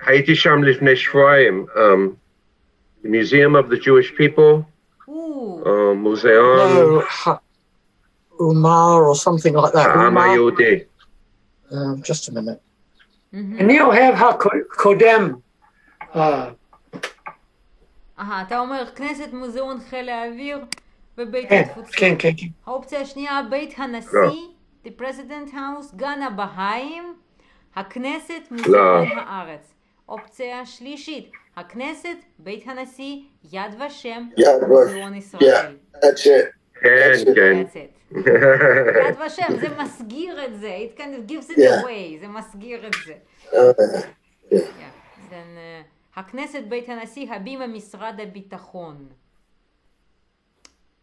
הייתי שם לפני שבועיים. The Museum of the Jewish People. מוזיאון. No, Umar or something like that. העם היהודי. Just a minute. And you'll have Kodem. אתה אומר כנסת, מוזיאון חיל האוויר ובית התפוצות. כן. האופציה השנייה, בית הנשיא, the President House, גן הבהאים, הכנסת, מוזיאון הארץ. אופציה שלישית, הכנסת, בית הנשיא, יד ושם, מוזיאון ישראל. That's it. כן. יד ושם, זה מסגיר את זה. It kind of gives it away. זה מסגיר את זה. Then, הכנסת, בית הנשיא, הבימה, משרד הביטחון.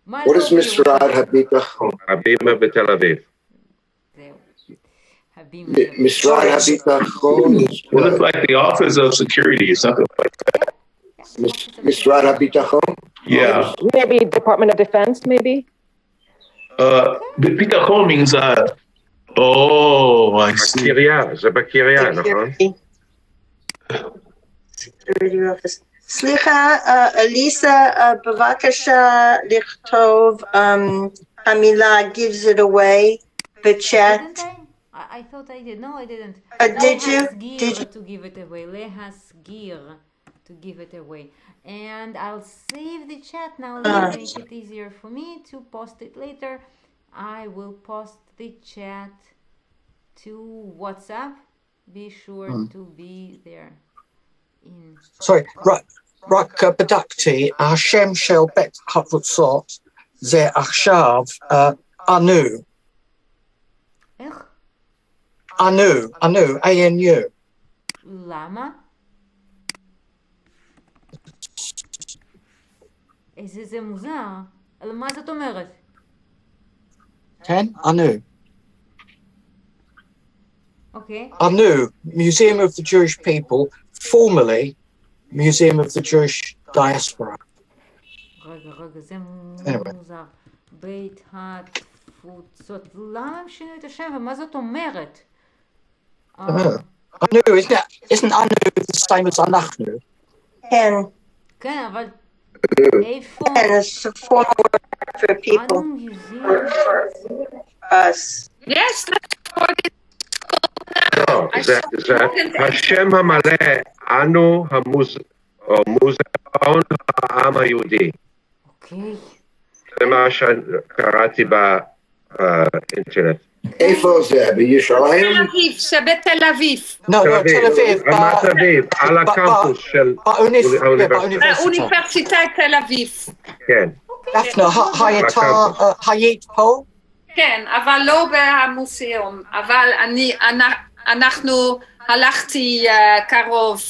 What is משרד הביטחון? הבימה בתל אביב. משרד הביטחון. It looks like the Office of Security or something like that. משרד הביטחון? Yeah. Maybe Department of Defense, maybe? ביטחון means I see. בקריה, זה בקריה, נכון? סליחה, אליסה, בבקשה לכתוב המילה gives it away בצ'אט. I thought I did. No, I didn't. Did you? To give it away. Lehasgir to give it away. And I'll save the chat now. Let's make it easier for me to post it later. I will post the chat to WhatsApp. Be sure to be there. Sorry, רק בדקתי, השם של בית התפוצות זה עכשיו אנו. איך? אנו, A-N-U. למה? זה מוזר. מה זאת אומרת? כן, אנו. אוקיי. Anu, Museum of the Jewish People, formerly Museum of the Jewish Diaspora. רגע, זה מוזר. בית התפוצות. למה הם שינו את השם ומה זאת אומרת? Anu, isn't Anu the same as אנחנו? כן. כן, אבל איפה? כן, it's a form for people. Us. Yes, that's what it's לא, זה השם המלא, אנו מוזיאון העם היהודי. אוקיי. זה מה שקראתי באינטרנט. איפה זה? בירושלים? תל אביב, זה בתל אביב. No, תל אביב. רמת אביב, על הקמפוס של אוניברסיטת תל אביב. כן. דפנה, היית פה? כן, אבל לא במוזיאום. אבל אנחנו הלכתי קרוב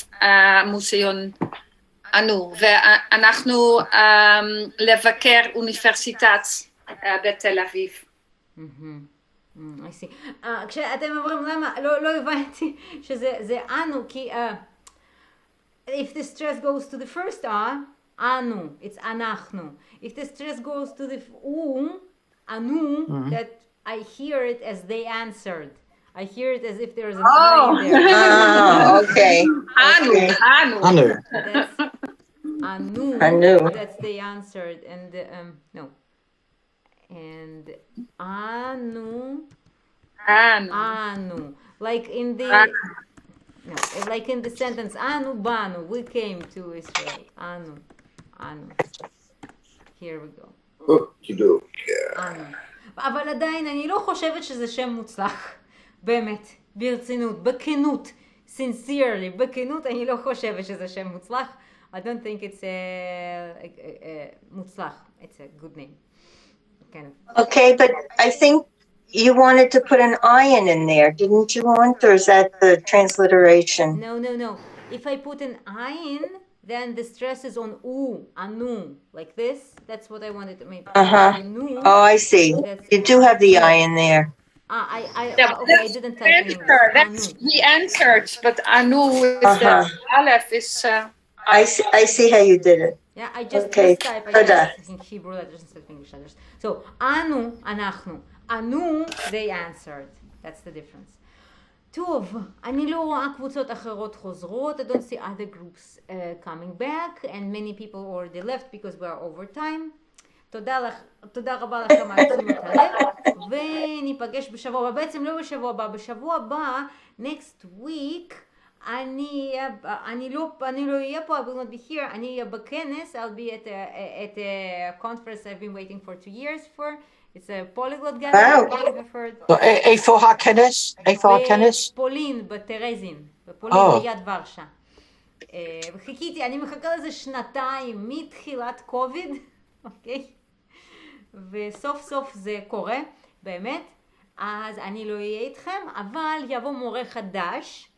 מוזיאון אנו, ואנחנו לבקר אוניברסיטת בתל אביב. I see. כשאתם אומרים למה, לא הבנתי שזה אנו, כי if the stress goes to the first אנו, it's אנחנו. If the stress goes to the אנו, that I hear it as they answered. I hear it as if there's an I in there. Oh, okay. Anu. That's Anu. Anu. That's they answered, and no. And Anu. Like in the like in the sentence Anu Banu, we came to Israel. Anu. Here we go. Anu. אבל עדיין אני לא חושבת שזה שם מוצלח. באמת, ברצינות, בכנות, sincerely, בכנות אני לא חושבת שזה שם מוצלח. I don't think it's מוצלח. It's a good name. Kind of. Okay, but I think you wanted to put an ion in there, didn't you want? Or is that the transliteration? No. If I put an ion, then the stress is on u, anu, like this. That's what I wanted to make. Oh, I see. You do have the ion there. I didn't type it. That's he answered, but anu with the aleph is. I see how you did it. Yeah, I just typed. I think Hebrew letters instead of English letters. So anu, anachnu. Anu, they answered. That's the difference. טוב, אני לא רואה קבוצות אחרות חוזרות. I don't see other groups coming back, and many people already left because we are over time. תודה רבה לכם על תשומת הלב, וניפגש בשבוע הבא, בעצם לא בשבוע הבא, בשבוע הבא, next week, אני לא אהיה פה, I will not be here, אני אהיה בכנס, I'll be at a conference I've been waiting for 2 years for. It's a polyglot gathering. איפה הכנס? בפולין, בטרזין. בפולין ביד ורשה. וחיכיתי, אני מחכה לזה שנתיים, מתחילת קוביד, אוקיי? וסוף סוף זה קורה, באמת. אז אני לא אהיה איתכם, אבל יבוא מורה חדש,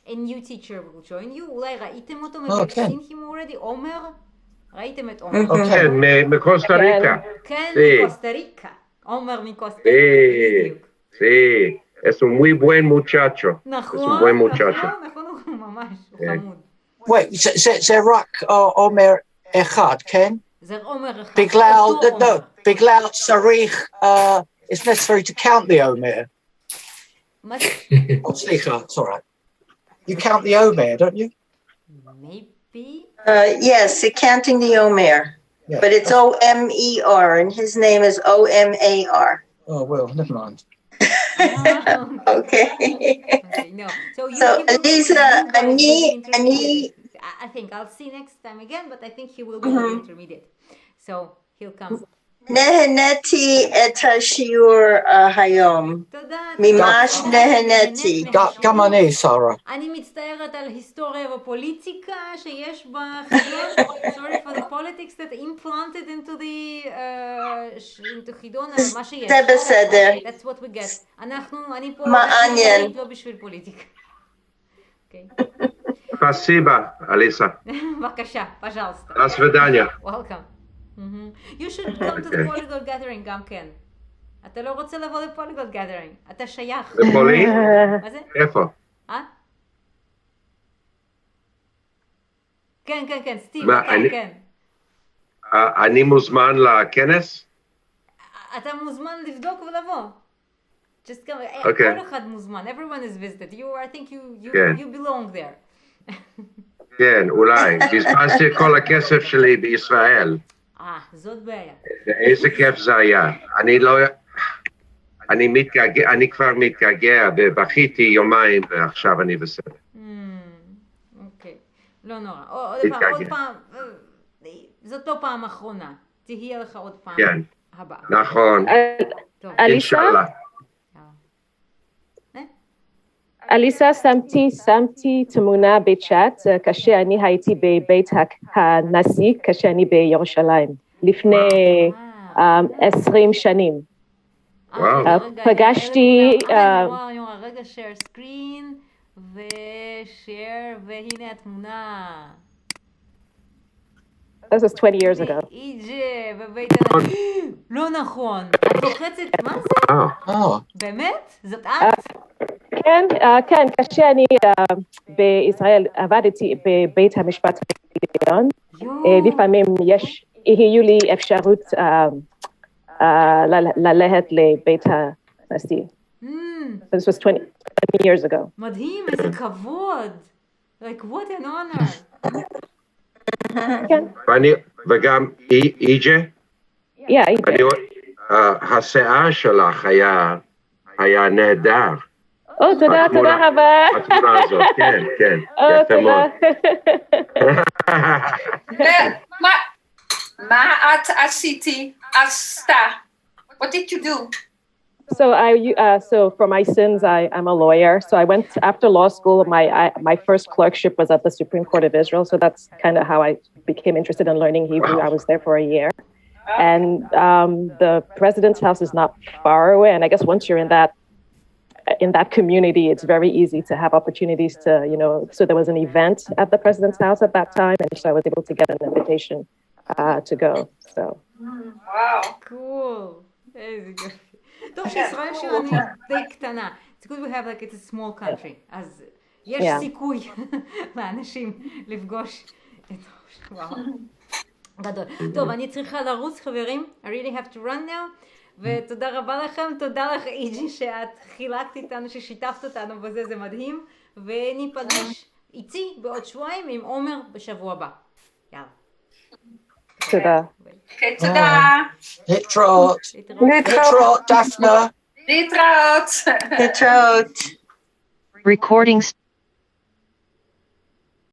a new teacher will join you. אולי ראיתם אותו? כן. עומר? ראיתם את עומר? כן, מקוסטה ריקה. כן, מקוסטה ריקה. עומר מקוסטה ריקה. Sí, es un muy buen muchacho. נכון, es un buen muchacho. נכון, הוא ממש חמוד. Wait, זה רק עומר אחד, כן? זה עומר אחד. בגלל צריך, it's necessary to count the Omer. מה זה? סליחה, it's all right. You count the Omer, don't you? Maybe. Yes, counting the Omer. Yeah. But it's O-M-E-R, and his name is O-M-A-R. Oh, well, never mind. Okay. No. So Elisa, I think I'll see next time again, but I think he will be the intermediate. So he'll come. נהניתי את השיעור היום. תודה. ממש נהניתי. גם אני, שרה. אני מצטערת על היסטוריה ופוליטיקה שיש בחידון. Sorry for the politics that implanted into חידון, אבל מה שיש. זה בסדר. That's what we get. אני פה לא בשביל פוליטיקה. Спасибо, Alisa. בבקשה, пожалуйста. До свидания. Welcome. You should come to the polyglot gathering גם כן. אתה לא רוצה לבוא לפוליגלוט גאדרינג, אתה שייך. בפולין? מה זה? איפה? כן, סטיב, כן. אני מוזמן לכנס? אתה מוזמן לבדוק ולבוא. Just come. כל אחד מוזמן. Everyone is visited. I think you belong there. כן, אולי. בזבזתי כל הכסף שלי בישראל. זאת בעיה. איזה כיף זה היה. אני כבר מתגעגע, ובכיתי יומיים, ועכשיו אני בסדר. אוקיי. לא נורא. עוד פעם, זאת לא פעם אחרונה. תהיה לך עוד פעם הבאה. נכון. אינשאללה. אליסה, שמתי תמונה בצ'אט כשאני הייתי בבית הנשיא, כשאני בירושלים, לפני 20 שנים. פגשתי... רגע, share screen, ו-share, והנה התמונה. This was 20 years ago. בבית הנשיא. לא נכון. את לוחצת, מה זה? באמת? זאת את? כן, כשאני בישראל עבדתי בבית המשפט העליון, לפעמים יהיו לי אפשרות ללכת לבית הנשיא. This was 20 years ago. מדהים, איזה כבוד. Like, what an honor. וגם איג'ה? איג'ה. השיער שלך היה נהדר. תודה רבה. התמונה הזאת, כן, יפה מאוד. מה את עשתה? What did you do? So for my sins, I'm a lawyer. So I went after law school. My first clerkship was at the Supreme Court of Israel. So that's kind of how I became interested in learning Hebrew. I was there for a year. And the president's house is not far away. And I guess once you're in that community, it's very easy to have opportunities to, so there was an event at the president's house at that time. And so I was able to get an invitation to go. So. Wow. Cool. טוב שישראל שלנו די קטנה. It's good we have like it's a small country. אז יש סיכוי לאנשים לפגוש את וואו. גדול. טוב, אני צריכה לרוץ חברים. I really have to run now. ותודה רבה לכם. תודה לך איג'י שאת חילקת איתנו, ששיתפת אותנו בזה, זה מדהים. וניפגש איתי בעוד שבועיים עם עומר בשבוע הבא. יאללה. תודה. תודה. להתראות, דפנה. להתראות. Recordings.